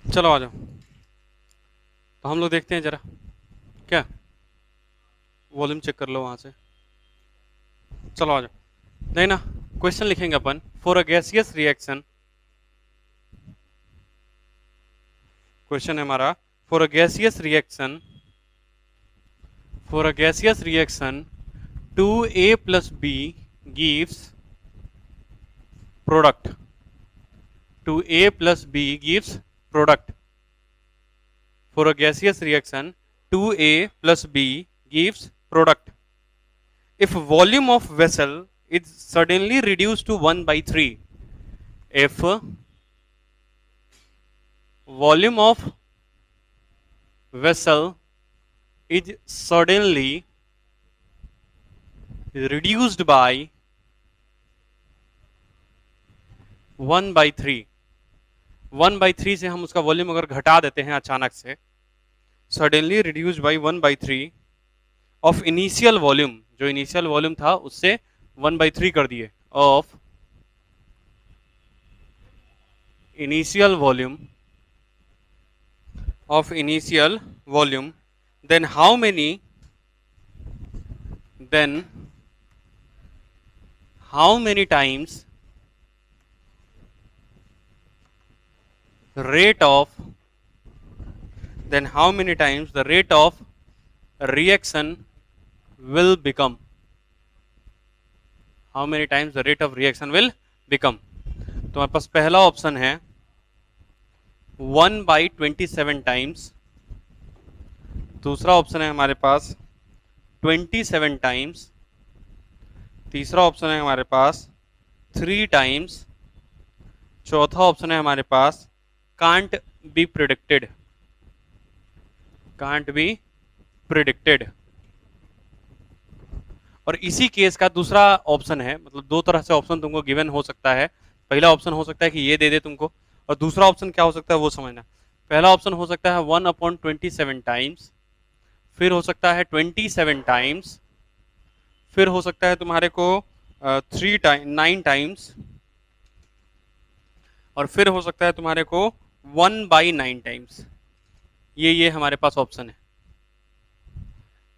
चलो आ जाओ। तो हम लोग देखते हैं जरा, क्या वॉल्यूम चेक कर लो वहां से। चलो आ जाओ, नहीं ना। क्वेश्चन लिखेंगे अपन। For a gaseous reaction, question है हमारा, for a gaseous reaction, for a gaseous reaction 2a plus b gives product, 2a plus b gives product. For a gaseous reaction 2a plus b gives product. If volume of vessel is suddenly reduced to 1 by 3, if volume of vessel is suddenly reduced by 1 by 3, 1 by 3 से हम उसका volume अगर घटा देते हैं अचानक से, suddenly reduced by 1 by 3 of initial volume, जो इनिशियल वॉल्यूम था उससे 1 by 3 कर दिए, of initial volume, of initial volume, then how many, then how many times rate of, then how many times the rate of reaction will become, how many times the rate of reaction will become. तो हमारे पास पहला option है 1/27 times, दूसरा option है हमारे पास 27 times, तीसरा option है हमारे पास 3 टाइम्स, चौथा ऑप्शन है हमारे पास can't be predicted, can't be predicted. और इसी केस का दूसरा ऑप्शन है, मतलब दो तरह से ऑप्शन तुमको गिवन हो सकता है। पहला ऑप्शन हो सकता है कि ये दे दे तुमको, और दूसरा ऑप्शन क्या हो सकता है वो समझना। पहला ऑप्शन हो सकता है 1/27 टाइम्स, फिर हो सकता है 27 टाइम्स, फिर हो सकता है तुम्हारे को 9 टाइम्स, और फिर हो सकता है तुम्हारे को 1/9 टाइम्स। ये हमारे पास ऑप्शन है,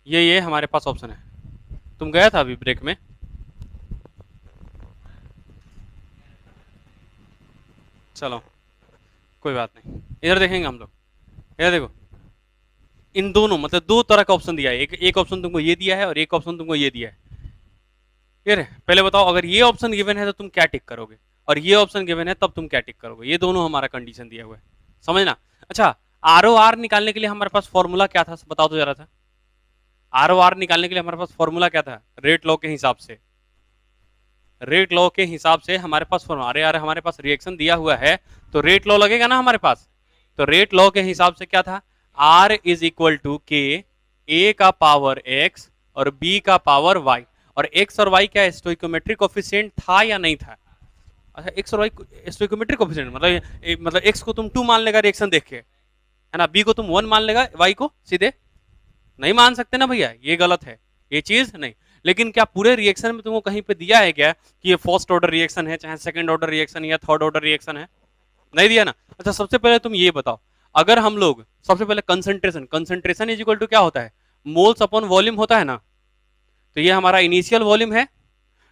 ये हमारे पास ऑप्शन है। तुम गया था अभी ब्रेक में? चलो कोई बात नहीं, इधर देखेंगे हम लोग। इधर देखो, इन दोनों मतलब दो तरह का ऑप्शन दिया है, एक ऑप्शन तुमको ये दिया है और एक ऑप्शन तुमको ये दिया है। क्लियर है? पहले बताओ, अगर ये ऑप्शन गिवन है तो तुम क्या टिक करोगे, और ये ऑप्शन गिवन है तब तुम क्या टिक करोगे। ये दोनों हमारा कंडीशन दिया हुआ है, समझना। अच्छा, आर ओ आर निकालने के लिए हमारे पास फॉर्मूला क्या था, बताओ तो जरा था। आर ओ आर निकालने के लिए हमारे पास फॉर्मूला क्या था, रेट लॉ के हिसाब से, रेट लॉ के हिसाब से हमारे पास फॉर्मूला, अरे यार हमारे पास रिएक्शन दिया हुआ है तो रेट लॉ लगेगा ना हमारे पास। तो रेट लॉ के हिसाब से क्या था, आर इज इक्वल टू के ए का पावर एक्स और बी का पावर वाई। और एक्स और वाई क्या स्टोइकोमेट्रिक कोफिशिएंट था या नहीं था? अच्छा, एक्स और वाई स्टोइकोमेट्रिक कोफिशिएंट मतलब एक्स को तुम 2 मान लेगा रिएक्शन देख के, है ना, बी को तुम 1 मान लेगा, वाई को सीधे नहीं मान सकते ना भैया, ये गलत है, ये चीज नहीं। लेकिन क्या पूरे रिएक्शन में तुमको कहीं पे दिया है क्या कि ये फर्स्ट ऑर्डर रिएक्शन है, चाहे सेकंड ऑर्डर रिएक्शन या थर्ड ऑर्डर रिएक्शन है? नहीं दिया ना। अच्छा, सबसे पहले तुम ये बताओ, अगर हम लोग सबसे पहले concentration, concentration is equal to क्या होता है, मोल्स अपॉन वॉल्यूम होता है ना। तो ये हमारा इनिशियल वॉल्यूम है,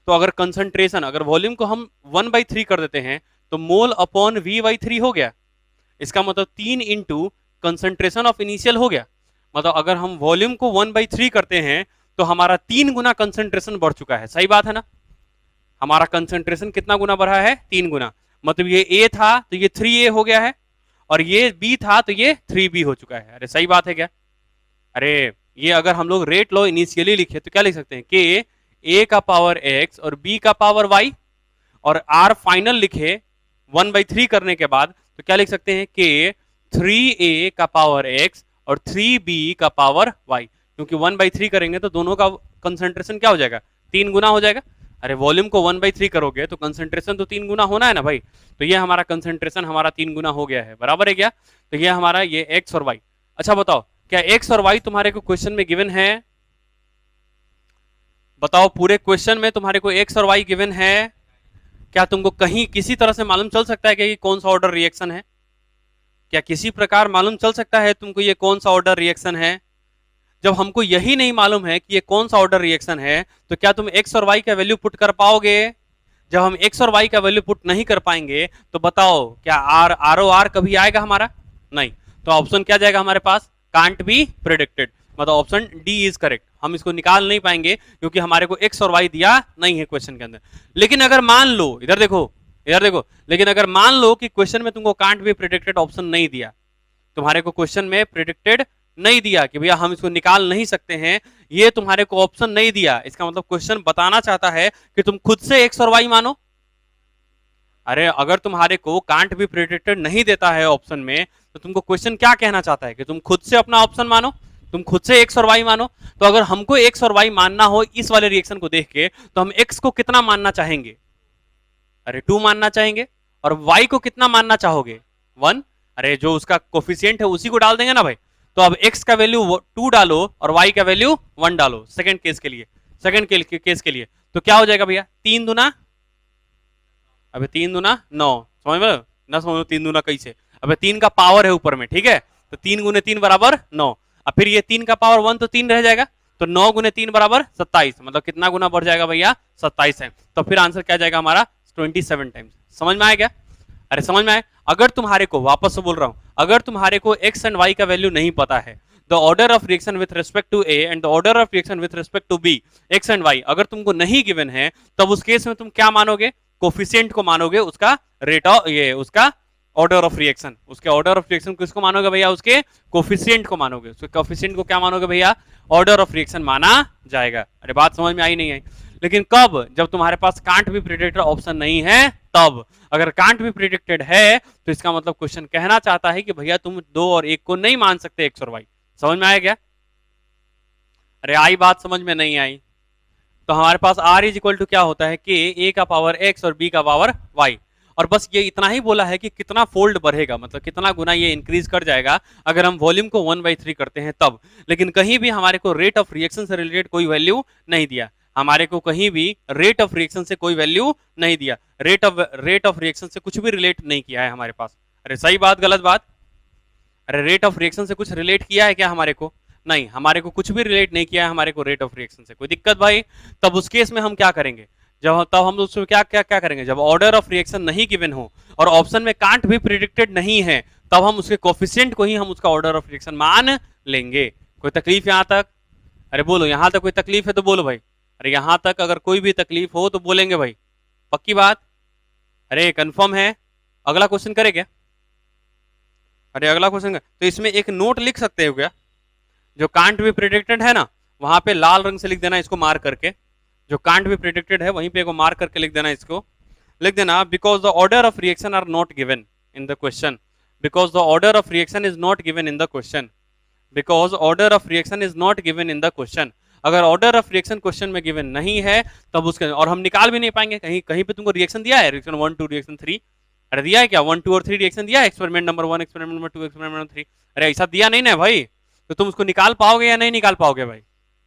तो अगर कंसंट्रेशन, अगर वॉल्यूम को हम 1/3 कर देते हैं तो मोल अपॉन V/3 हो गया। इसका मतलब 3 इंटू कंसंट्रेशन ऑफ इनिशियल हो गया। मतलब अगर हम वॉल्यूम को 1/3 करते हैं तो हमारा 3 गुना कंसंट्रेशन बढ़ चुका है, सही बात है ना। हमारा कंसंट्रेशन कितना गुना बढ़ा है, 3 गुना। मतलब ये ए था तो ये 3A हो गया है, और ये बी था तो ये 3B हो चुका है। अरे सही बात है क्या? अरे ये अगर हम लोग रेट लो इनिशियली लिखे तो क्या लिख सकते हैं, के ए का पावर एक्स और बी का पावर वाई, और आर फाइनल लिखे 1/3 करने के बाद तो क्या लिख सकते हैं, के 3A का पावर एक्स और 3B का पावर वाई। क्योंकि 1/3 करेंगे तो दोनों का कंसंट्रेशन क्या हो जाएगा, 3 गुना हो जाएगा। अरे वॉल्यूम को 1/3 करोगे तो कंसंट्रेशन तो 3 गुना होना है ना भाई। तो ये हमारा कंसंट्रेशन हमारा 3 गुना हो गया है, बराबर है क्या? तो ये हमारा ये एक्स और वाई। अच्छा बताओ, क्या एक्स और वाई तुम्हारे को क्वेश्चन में गिवन है? बताओ, पूरे क्वेश्चन में तुम्हारे को एक्स और वाई गिवन है? क्या तुमको कहीं किसी तरह से मालूम चल सकता है कि कौन सा ऑर्डर रिएक्शन है? क्या किसी प्रकार मालूम चल सकता है तुमको ये कौन सा ऑर्डर रिएक्शन है? जब हमको यही नहीं मालूम है कि ये कौन सा ऑर्डर रिएक्शन है, तो क्या तुम एक्स और वाई का वैल्यू पुट कर पाओगे? जब हम एक्स और वाई का वैल्यू पुट नहीं कर पाएंगे तो बताओ क्या आर ओ आर कभी आएगा हमारा? नहीं। तो ऑप्शन क्या जाएगा हमारे पास? कांट बी प्रिडिक्टेड, मतलब ऑप्शन डी इज करेक्ट। हम इसको निकाल नहीं पाएंगे क्योंकि हमारे को एक्स और वाई दिया नहीं है क्वेश्चन के अंदर। लेकिन अगर मान लो, इधर देखो, इधर देखो, लेकिन अगर मान लो कि क्वेश्चन में तुमको कांट बी प्रिडिक्टेड ऑप्शन नहीं दिया, तुम्हारे को क्वेश्चन में प्रिडिक्टेड नहीं दिया कि भैया हम इसको निकाल नहीं सकते हैं, ये तुम्हारे को ऑप्शन नहीं दिया, इसका मतलब क्वेश्चन बताना चाहता है कि तुम खुद से एक्स और वाई मानो। अरे अगर तुम्हारे को कांट बी प्रिडिक्टेड नहीं देता है ऑप्शन में, तो तुमको क्वेश्चन क्या कहना चाहता है कि तुम खुद से अपना ऑप्शन मानो, तुम खुद से एक्स और वाई मानो। तो अगर हमको एक्स और वाई मानना हो इस वाले रिएक्शन को देख के, तो हम एक्स को कितना मानना चाहेंगे? अरे 2 मानना चाहेंगे। और वाई को कितना मानना चाहोगे? 1। अरे जो उसका कोफिशियंट है उसी को डाल देंगे ना भाई। तो अब x का वैल्यू 2 डालो और y का वैल्यू 1 डालो सेकंड केस के लिए, केस के लिए। तो क्या हो जाएगा भैया? 3 दूना, अबे 3 दूना 9, समझ में ना? समझ 3 दूना कैसे? अबे 3 का पावर है ऊपर में, ठीक है? तो 3 गुने 3 बराबर 9। अब फिर ये 3 का पावर 1 तो 3 रह जाएगा, तो 9 गुने 3 बराबर 27, मतलब कितना गुना बढ़ जाएगा भैया? 27 है। तो फिर आंसर क्या जाएगा हमारा? 27 टाइम्स। समझ में आया क्या? अरे समझ में आए? अगर तुम्हारे को, वापस से बोल रहा हूं, अगर तुम्हारे को x एंड y का वैल्यू नहीं पता है, the order of reaction with respect to a and the order of reaction with respect to b, x and y अगर तुमको नहीं गिवन है, तब उस केस में तुम क्या मानोगे? कोफिशिएंट को मानोगे, उसका रेट ऑफ, ये उसका ऑर्डर ऑफ रिएक्शन, उसके ऑर्डर ऑफ रिएक्शन किसको मानोगे भैया? उसके कोफिशिएंट को मानोगे। उसके कोफिशिएंट को क्या मानोगे भैया? ऑर्डर ऑफ रिएक्शन माना जाएगा। अरे बात समझ में आई नहीं आई? लेकिन कब? जब तुम्हारे पास कांट बी प्रिडिक्टेड ऑप्शन नहीं है तब। अगर कांट बी प्रिडिक्टेड है तो इसका मतलब क्वेश्चन कहना चाहता है कि भैया तुम 2 और 1 को नहीं मान सकते, एक्स और वाई। समझ में आया क्या? अरे आई बात समझ में नहीं आई? तो हमारे पास r इज इक्वल टू क्या होता है कि a का पावर x और b का पावर y, और बस ये इतना ही बोला है कि कितना फोल्ड बढ़ेगा, मतलब कितना गुना ये इंक्रीज कर जाएगा अगर हम वॉल्यूम को 1/3 करते हैं तब। लेकिन कहीं भी हमारे को रेट ऑफ रिएक्शन से रिलेटेड कोई वैल्यू नहीं दिया, हमारे को कहीं भी रेट ऑफ रिएक्शन से कोई वैल्यू नहीं दिया, रेट ऑफ रिएक्शन से कुछ भी रिलेट नहीं किया है हमारे पास। अरे सही बात गलत बात? अरे रेट ऑफ रिएक्शन से कुछ रिलेट किया है क्या हमारे को? नहीं, हमारे को कुछ भी रिलेट नहीं किया है हमारे को रेट ऑफ रिएक्शन से। कोई दिक्कत भाई? तब उस केस में हम क्या करेंगे? जब तब हम उसमें क्या क्या क्या करेंगे? जब ऑर्डर ऑफ रिएक्शन नहीं गिवन हो और ऑप्शन में कांट भी प्रिडिक्टेड नहीं है, तब हम उसके कोफिशिएंट को ही हम उसका ऑर्डर ऑफ रिएक्शन मान लेंगे। कोई तकलीफ यहां तक? अरे बोलो, यहां तक कोई तकलीफ है तो बोलो भाई। अरे यहां तक अगर कोई भी तकलीफ हो तो बोलेंगे भाई, पक्की बात? अरे कंफर्म है? अगला क्वेश्चन करे क्या? अरे अगला क्वेश्चन तो इसमें एक नोट लिख सकते हो क्या? जो कांट बी प्रिडिक्टेड है ना, वहां पे लाल रंग से लिख देना इसको मार्क करके। जो कांट बी प्रिडिक्टेड है वहीं पे को मार्क करके लिख देना, इसको लिख देना because the order of reaction are not given in the question, because the order of reaction is not given in the question, because order of reaction is not given in the question. अगर order of reaction question में given नहीं है तब उसके, और हम निकाल भी नहीं पाएंगे। कहीं कहीं पे तुमको रिएक्शन दिया है, रिएक्शन 1 2 रिएक्शन 3? अरे दिया है क्या? 1 2 और 3 रिएक्शन दिया है, experiment number 1 experiment number 2 experiment number 3? अरे ऐसा दिया नहीं ना भाई, तो तुम उसको निकाल पाओगे या नहीं निकाल पाओगे भाई?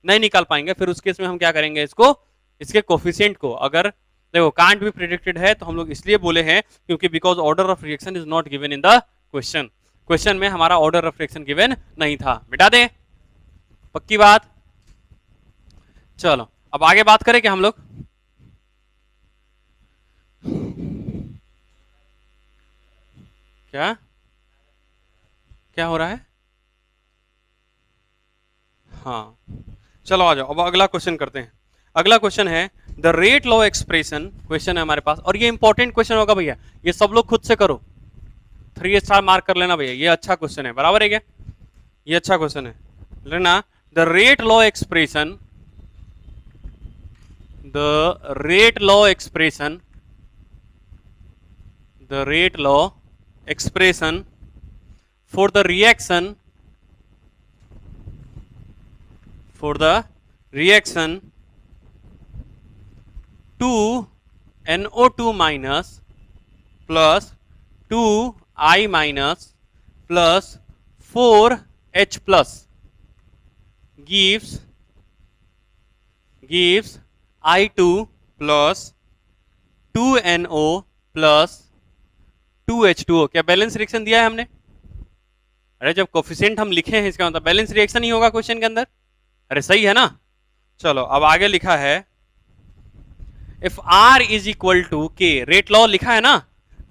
नहीं निकाल पाएंगे। फिर उस केस में हम क्या करेंगे? इसको, इसके कोफिशिएंट को, अगर देखो कांट भी प्रिडिक्टेड है तो हम लोग इसलिए बोले हैं क्योंकि because order of reaction is not given in the question, question में हमारा ऑर्डर ऑफ रिएक्शन गिवन नहीं था। मिटा दें? पक्की बात? चलो अब आगे बात करें क्या हम लोग? क्या क्या हो रहा है? हाँ चलो आ जाओ, अब अगला क्वेश्चन करते हैं। अगला क्वेश्चन है the rate law expression, question है हमारे पास, और ये इंपॉर्टेंट क्वेश्चन होगा भैया, ये सब लोग खुद से करो, 3 स्टार मार्क कर लेना भैया, ये अच्छा क्वेश्चन है, बराबर है क्या? ये अच्छा क्वेश्चन है, लेना। The rate law expression, the rate law expression, the rate law expression for the reaction, for the reaction 2NO2 minus plus 2I minus plus 4H plus gives I2 plus 2NO plus 2H2O। क्या balance reaction दिया है हमने? अरे जब coefficient हम लिखे हैं इसका मतलब बैलेंस रिएक्शन ही होगा क्वेश्चन के अंदर। अरे सही है ना। चलो अब आगे लिखा है if R is equal to K, rate law लिखा है ना,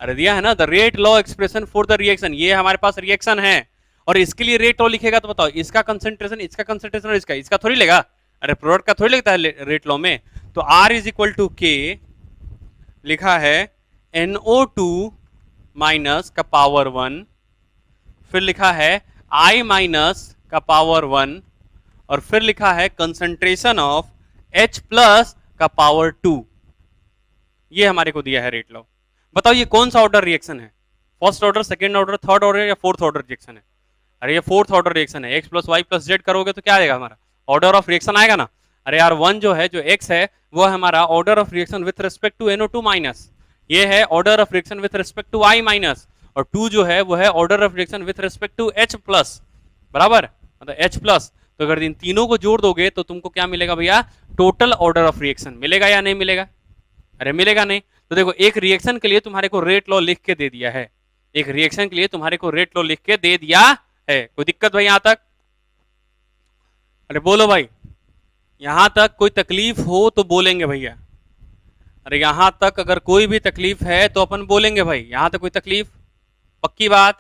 अरे दिया है ना, the rate law expression for the reaction, ये हमारे पास रिएक्शन है और इसके लिए रेट लॉ लिखेगा तो बताओ इसका कंसंट्रेशन और इसका थोड़ी लेगा, अरे प्रोडक्ट का थोड़ी लगता है रेट लॉ में। तो आर इज इक्वल टू के लिखा है NO2 माइनस का पावर 1, फिर लिखा है I माइनस का पावर 1 और फिर लिखा है कंसंट्रेशन ऑफ H प्लस का पावर 2। ये हमारे को दिया है रेट लॉ। बताओ ये कौन सा ऑर्डर रिएक्शन है, first order, second order, third order या फोर्थ ऑर्डर रिएक्शन है? अरे ये फोर्थ ऑर्डर रिएक्शन है। x plus Y plus Z करोगे तो क्या आएगा हमारा, ऑर्डर ऑफ रिएक्शन आएगा ना। अरे यार वन जो है, जो x है वो है हमारा order of reaction with respect to NO2 minus, ये है order of reaction with respect to I minus, और 2 जो है वो है order of reaction with respect to H plus, बराबर, मतलब H प्लस। तो अगर इन तीनों को जोड़ दोगे तो तुमको क्या मिलेगा भैया, टोटल ऑर्डर ऑफ रिएक्शन मिलेगा या नहीं मिलेगा? अरे मिलेगा नहीं। तो देखो एक रिएक्शन के लिए तुम्हारे को रेट लॉ लिख के दे दिया है, एक रिएक्शन के लिए तुम्हारे को रेट लॉ लिख के दे दिया है। कोई दिक्कत भाई यहां तक? अरे बोलो भाई, यहां तक कोई तकलीफ हो तो बोलेंगे भैया। अरे यहां तक अगर कोई भी तकलीफ है तो अपन बोलेंगे भाई। यहां तक कोई तकलीफ? पक्की बात,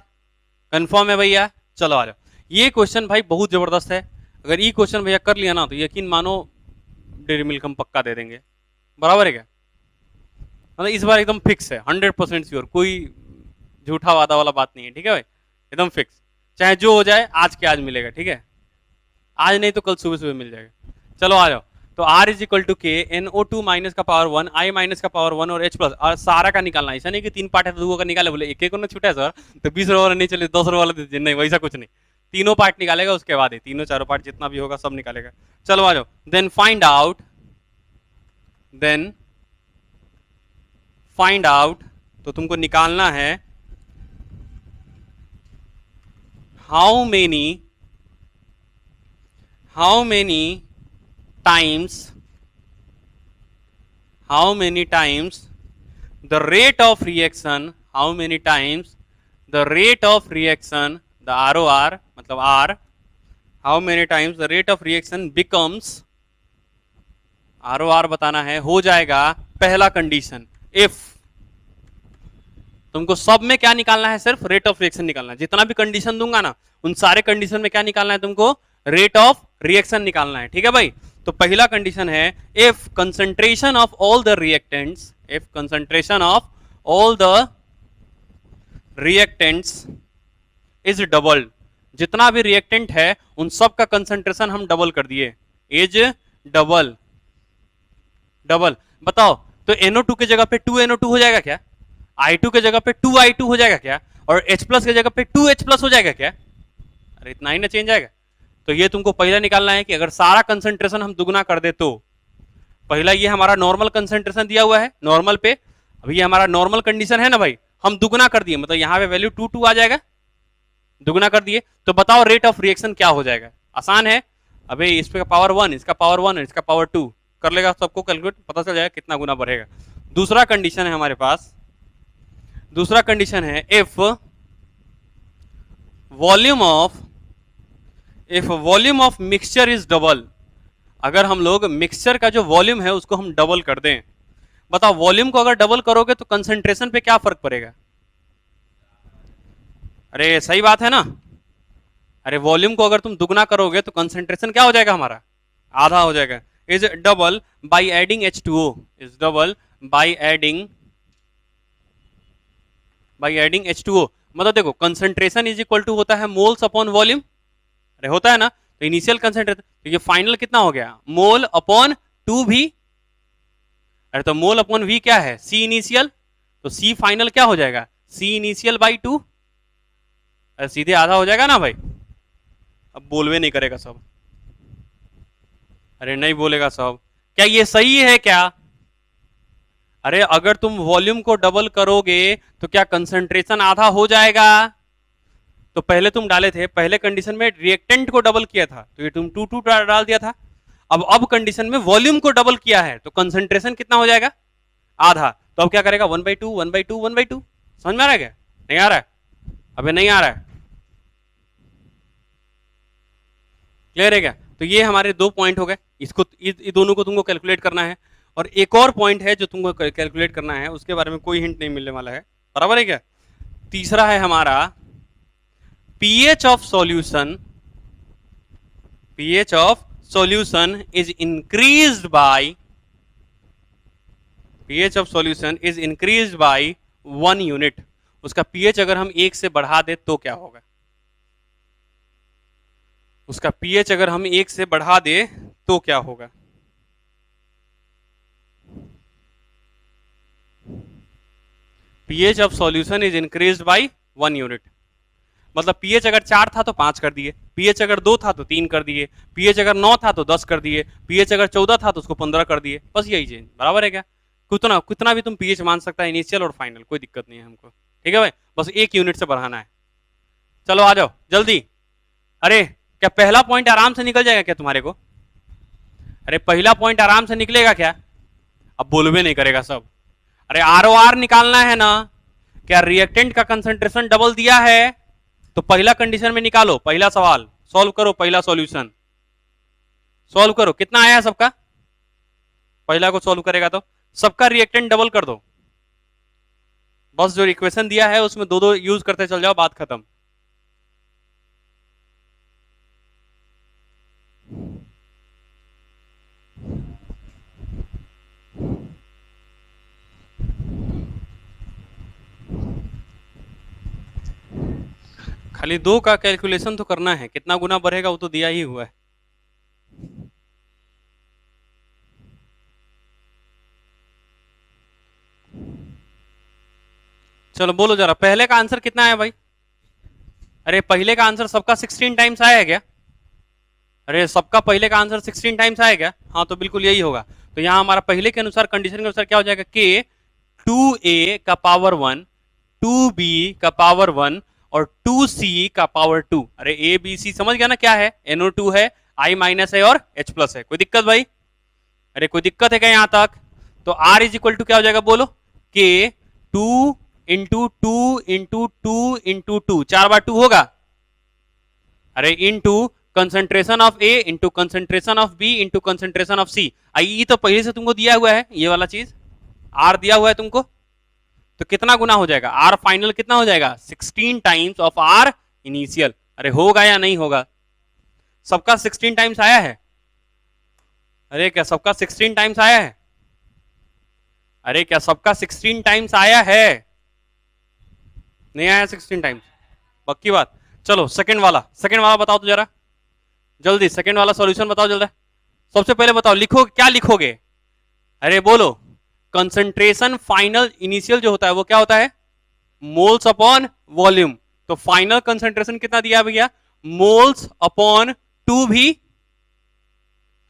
कंफर्म है भैया? चलो आ जाओ। ये क्वेश्चन भाई बहुत जबरदस्त है, अगर ये क्वेश्चन भैया कर लिया ना तो यकीन मानो डेयरी मिल्क हम पक्का दे देंगे, बराबर है क्या? मतलब इस बार एकदम फिक्स है, 100% श्योर, कोई झूठा वादा वाला बात नहीं है, ठीक है भाई, एकदम फिक्स। चाहे जो हो जाए आज के आज मिलेगा, ठीक है, आज नहीं तो कल सुबह सुबह मिल जाएगा। चलो आ जाओ। तो R इज इक्वल टू के NO2 माइनस का पावर 1, I माइनस का पावर 1 और H प्लस, और सारा का निकालना है। ऐसा नहीं कि 3 पार्ट है तो 2 का निकाले, बोले एक एक को छूटा है सर तो 20 रुपये वाला नहीं चले, 10 रुपये वाला दे दीजिए, नहीं वैसा कुछ नहीं, तीनों पार्ट निकालेगा उसके बाद ही, तीनों चारों पार्ट जितना भी होगा सब निकालेगा। चलो आ जाओ। देन फाइंड आउट, तो तुमको निकालना है how many times the rate of reaction, how many times the rate of reaction, the ROR मतलब R, how many times the rate of reaction becomes, ROR बताना है, हो जाएगा पहला कंडीशन if, तुमको सब में क्या निकालना है, सिर्फ रेट ऑफ रिएक्शन निकालना है। जितना भी कंडीशन दूंगा ना उन सारे कंडीशन में क्या निकालना है तुमको, रेट ऑफ रिएक्शन निकालना है, ठीक है भाई। तो पहला कंडीशन है if concentration of all the reactants, if concentration of all the reactants is double, जितना भी रिएक्टेंट है उन सब का कंसंट्रेशन हम डबल कर दिए, इज डबल। बताओ तो NO2 के जगह पे 2NO2 हो जाएगा क्या, I2 के जगह पे 2I2 हो जाएगा क्या, और H प्लस के जगह पे 2H प्लस हो जाएगा क्या? अरे इतना ही ना चेंज आएगा। तो ये तुमको पहला निकालना है कि अगर सारा कंसंट्रेशन हम दुगना कर दे तो, पहला ये हमारा नॉर्मल कंसंट्रेशन दिया हुआ है नॉर्मल पे, अभी ये हमारा नॉर्मल कंडीशन है ना भाई, हम दुगना कर दिए, मतलब यहाँ पे वैल्यू 2 आ जाएगा, दुगना कर दिए। तो बताओ रेट ऑफ रिएक्शन क्या हो जाएगा? आसान है, अबे इस पे पावर 1, इसका पावर 1 इसका पावर 2 कर लेगा, सबको कैलकुलेट पता चल जाएगा कितना गुना बढ़ेगा। दूसरा कंडीशन है हमारे पास, दूसरा कंडीशन है if volume of mixture is double, अगर हम लोग मिक्सचर का जो वॉल्यूम है उसको हम डबल कर दें। बताओ वॉल्यूम को अगर डबल करोगे तो कंसंट्रेशन पे क्या फर्क पड़ेगा? अरे सही बात है ना, अरे वॉल्यूम को अगर तुम दुगना करोगे तो कंसंट्रेशन क्या हो जाएगा हमारा, आधा हो जाएगा। Is double by adding H2O, is double by adding H2O। मतलब देखो कंसंट्रेशन इज इक्वल टू होता है मोल्स अपॉन वॉल्यूम, अरे होता है ना, तो इनिशियल कंसंट्रेशन, तो ये फाइनल कितना हो गया, मोल अपॉन 2V, अरे तो मोल अपॉन V क्या है, C इनिशियल, तो C फाइनल क्या हो जाएगा, C इनिशियल बाई 2, अरे सीधे आधा हो जाएगा ना भाई। अब बोलवे नहीं करेगा सब, अरे नहीं बोलेगा सब, क्या ये सही है क्या? अरे अगर तुम वॉल्यूम को डबल करोगे तो क्या कंसंट्रेशन आधा हो जाएगा? तो पहले तुम डाले थे, पहले कंडीशन में रिएक्टेंट को डबल किया था तो ये तुम 2 डाल दिया था, अब कंडीशन में वॉल्यूम को डबल किया है तो कंसंट्रेशन कितना हो जाएगा, आधा। तो अब क्या करेगा, 1/2 समझ में आ रहा है क्या? नहीं आ रहा है, अबे नहीं आ रहा है, क्लियर है क्या? तो ये हमारे 2 पॉइंट हो गए, इसको ये दोनों को तुमको कैलकुलेट करना है। और एक और पॉइंट है जो तुमको कैलकुलेट करना है, उसके बारे में कोई हिंट नहीं मिलने वाला है, बराबर है क्या? तीसरा है हमारा pH of solution, pH of solution is increased by pH of solution is increased by 1 unit। उसका pH अगर हम 1 से बढ़ा दे तो क्या होगा? उसका pH अगर हम 1 से बढ़ा दे तो क्या होगा? pH of solution is increased by 1 unit। मतलब pH अगर 4 था तो 5 कर दिए, pH अगर 2 था तो 3 कर दिए, pH अगर 9 था तो 10 कर दिए, pH अगर 14 था तो उसको 15 कर दिए, बस यही चीज, बराबर है क्या? कितना कितना भी तुम pH मान सकता है, इनिशियल और फाइनल, कोई दिक्कत नहीं है हमको। ठीक है भाई, बस 1 यूनिट से बढ़ाना है। चलो आ जाओ जल्दी। अरे क्या पहला पॉइंट आराम से निकल जाएगा क्या तुम्हारे को? अरे पहला पॉइंट आराम से निकलेगा क्या? अब बोलबे नहीं करेगा सब। अरे ROR निकालना है ना? क्या रिएक्टेंट का कंसंट्रेशन डबल दिया है तो पहला कंडीशन में निकालो, पहला सवाल सॉल्व करो, पहला सॉल्यूशन सॉल्व करो, कितना आया है सबका? पहला को सॉल्व करेगा तो सबका रिएक्टेंट डबल कर दो, बस जो इक्वेशन दिया है उसमें दो दो यूज करते चल जाओ, बात खत्म। खाली 2 का कैलकुलेशन तो करना है, कितना गुना बढ़ेगा वो तो दिया ही हुआ है। चलो बोलो जरा, पहले का आंसर कितना है भाई? अरे पहले का आंसर सबका 16 टाइम्स आया है क्या? अरे सबका पहले का आंसर 16 टाइम्स आया क्या? हाँ तो बिल्कुल यही होगा। तो यहाँ हमारा पहले के अनुसार, कंडीशन के अनुसार क्या हो जाएगा? के 2a का पावर 1, 2b का पावर 1 और 2c का पावर 2। अरे ए बी सी समझ गया ना क्या है? NO2 है, I माइनस है और H प्लस है, कोई दिक्कत भाई? अरे कोई दिक्कत है क्या यहाँ तक? तो R इज इक्वल टू क्या हो जाएगा बोलो? के 2 इंटू 2 इंटू 2 इंटू 2, 4 बार 2 होगा। अरे into concentration of A into concentration of B into concentration of C. आई तो पहले से तुमको दिया हुआ है, ये वाला चीज आर दिया हुआ है तुमको, तो कितना गुना हो जाएगा? आर फाइनल कितना हो जाएगा? 16 टाइम्स ऑफ आर इनिशियल। अरे होगा या नहीं होगा? सबका 16 टाइम्स आया है? अरे क्या सबका 16 टाइम्स आया है? अरे क्या सबका 16 टाइम्स आया है? नहीं आया 16 टाइम्स? पक्की बात? चलो सेकंड वाला बताओ तो जरा जल्दी, सेकंड वाला सॉल्यूशन बताओ जल्दी। सबसे पहले बताओ, लिखो क्या लिखोगे? अरे बोलो। कंसंट्रेशन फाइनल इनिशियल जो होता है वो क्या होता है? Moles upon volume. तो फाइनल कंसंट्रेशन कितना दिया भैया? मोल्स अपॉन 2 भी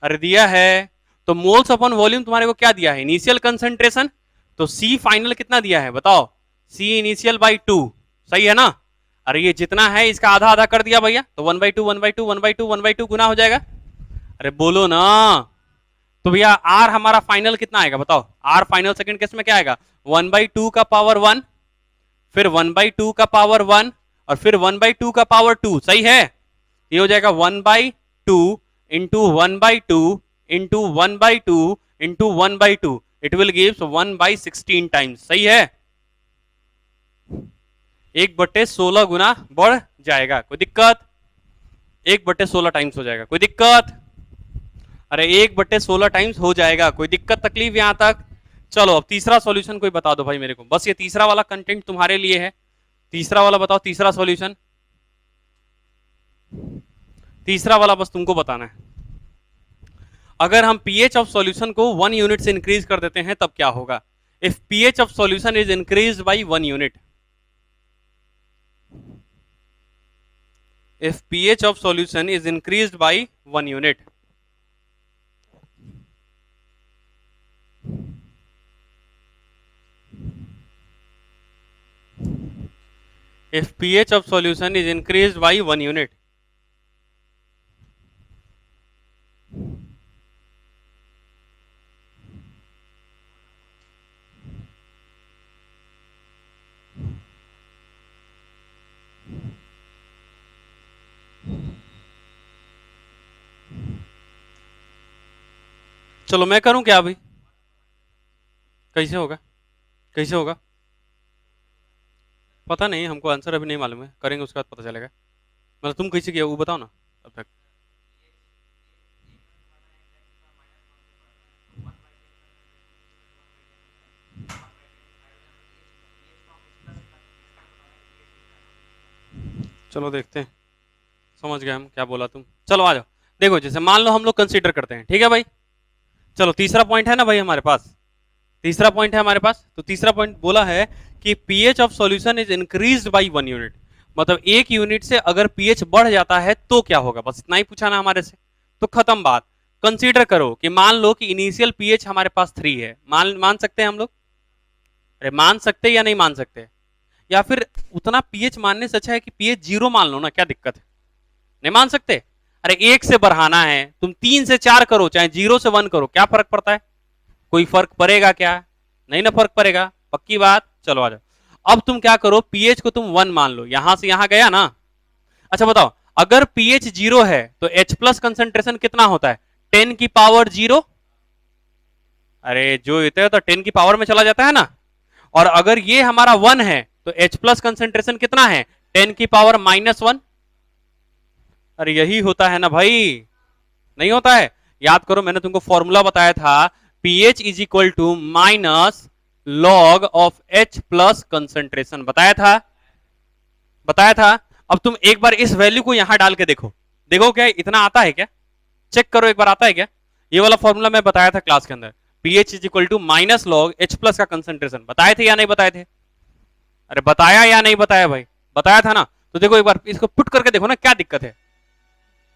अरे दिया है। तो मोल्स अपॉन वॉल्यूम तुम्हारे को क्या दिया है? Initial concentration. तो सी फाइनल कितना दिया है बताओ? सी इनिशियल बाई 2, सही है ना? अरे ये जितना है इसका आधा आधा कर दिया भैया, तो 1/2 1/2 1/2 1/2 गुना हो जाएगा। अरे बोलो ना। तो भैया आर हमारा फाइनल कितना आएगा बताओ? आर फाइनल सेकंड केस में क्या आएगा? 1/2 का पावर 1, फिर 1/2 का पावर 1 और फिर 1/2 का पावर 2, सही है? ये हो जाएगा 1/2 into 1/2 into 1/2 into 1/2, it will gives 1/16 times, सही है? 1/16 गुना बढ़ जाएगा, कोई दिक्कत? 1/16 टाइम्स हो जाएगा, कोई दिक्कत? अरे 1/16 टाइम्स हो जाएगा, कोई दिक्कत तकलीफ यहां तक? चलो अब तीसरा सॉल्यूशन कोई बता दो भाई मेरे को, बस ये तीसरा वाला कंटेंट तुम्हारे लिए है। तीसरा वाला बताओ, तीसरा सॉल्यूशन, तीसरा वाला बस तुमको बताना है। अगर हम pH ऑफ सॉल्यूशन को 1 यूनिट से इंक्रीज कर देते हैं तब क्या होगा? If pH of solution is increase by 1 unit, if pH of solution is increased by 1 unit, if pH of solution is increased by 1 unit, चलो मैं करूं क्या अभी? कैसे होगा? कैसे होगा? पता नहीं, हमको आंसर अभी नहीं मालूम है, करेंगे उसके बाद पता चलेगा। मतलब तुम कैसे किया वो बताओ ना अब तक। चलो देखते हैं, समझ गए हम क्या बोला तुम। चलो आ जाओ। देखो जैसे मान लो हम लोग कंसीडर करते हैं, ठीक है भाई। चलो तीसरा पॉइंट है ना भाई हमारे पास, तीसरा पॉइंट है हमारे पास। तो तीसरा पॉइंट बोला है कि pH of solution is increased by 1 unit. मतलब 1 यूनिट से अगर पीएच बढ़ जाता है तो क्या होगा, बस इतना ही पूछा ना हमारे से। तो खत्म बात। कंसीडर करो कि मान लो कि इनिशियल पीएच हमारे पास 3 है, मान मान सकते हैं हम लोग? अरे मान सकते या नहीं मान सकते? या फिर उतना पीएच मानने से अच्छा है कि पीएच 0 मान लो ना, क्या दिक्कत है? नहीं मान सकते? अरे 1 से बढ़ाना है, तुम 3 से 4 करो, चाहे 0 से 1 करो, क्या फर्क पड़ता है? कोई फर्क पड़ेगा क्या? नहीं ना फर्क पड़ेगा, पक्की बात। चलो आ जाओ। अब तुम क्या करो, पीएच को तुम 1 मान लो, यहां से यहां गया ना। अच्छा बताओ, अगर पीएच 0 है तो H प्लस कंसेंट्रेशन कितना होता है? 10 की पावर 0। अरे जो इतना तो 10 की पावर में चला जाता है ना। और अगर ये हमारा 1 है तो H प्लस कंसेंट्रेशन कितना है? 10 की पावर -1। अरे यही होता है ना भाई, नहीं होता है? याद करो, मैंने तुमको फॉर्मूला बताया था, pH is equal to minus log of H plus concentration, बताया था, बताया था। अब तुम एक बार इस वैल्यू को यहां डाल के देखो, देखो क्या इतना आता है क्या? चेक करो एक बार, आता है क्या? ये वाला फॉर्मूला मैं बताया था क्लास के अंदर, pH is equal to minus log H plus का कंसेंट्रेशन, बताए थे या नहीं बताए थे? अरे बताया या नहीं बताया भाई? बताया था ना। तो देखो एक बार इसको पुट करके देखो ना, क्या दिक्कत है?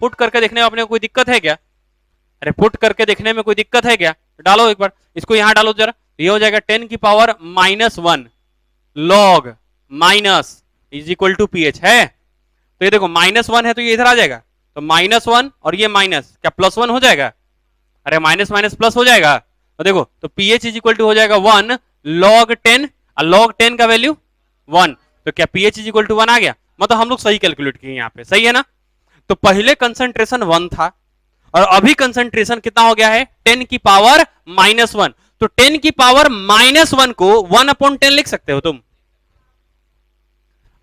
पुट करके देखने में अपने कोई दिक्कत है क्या? अरे पुट करके देखने में कोई दिक्कत है क्या? डालो एक बार, इसको यहां डालो जरा, ये हो जाएगा 10 की power -1 log minus is equal to pH है। तो ये देखो -1 है तो ये इधर आ जाएगा, तो -1 और ये माइनस क्या +1 हो जाएगा? अरे माइनस माइनस प्लस हो जाएगा। तो देखो, तो पीएच इज इक्वल टू हो जाएगा 1 लॉग 10, और लॉग 10 का वैल्यू 1, तो क्या पीएच इज इक्वल टू 1 आ गया? मतलब हम लोग सही कैलकुलेट किए यहाँ पे, सही है ना? तो पहले कंसंट्रेशन 1 था और अभी कंसंट्रेशन कितना हो गया है? 10 की पावर -1। तो 10 की पावर -1 को 1/10 लिख सकते हो तुम?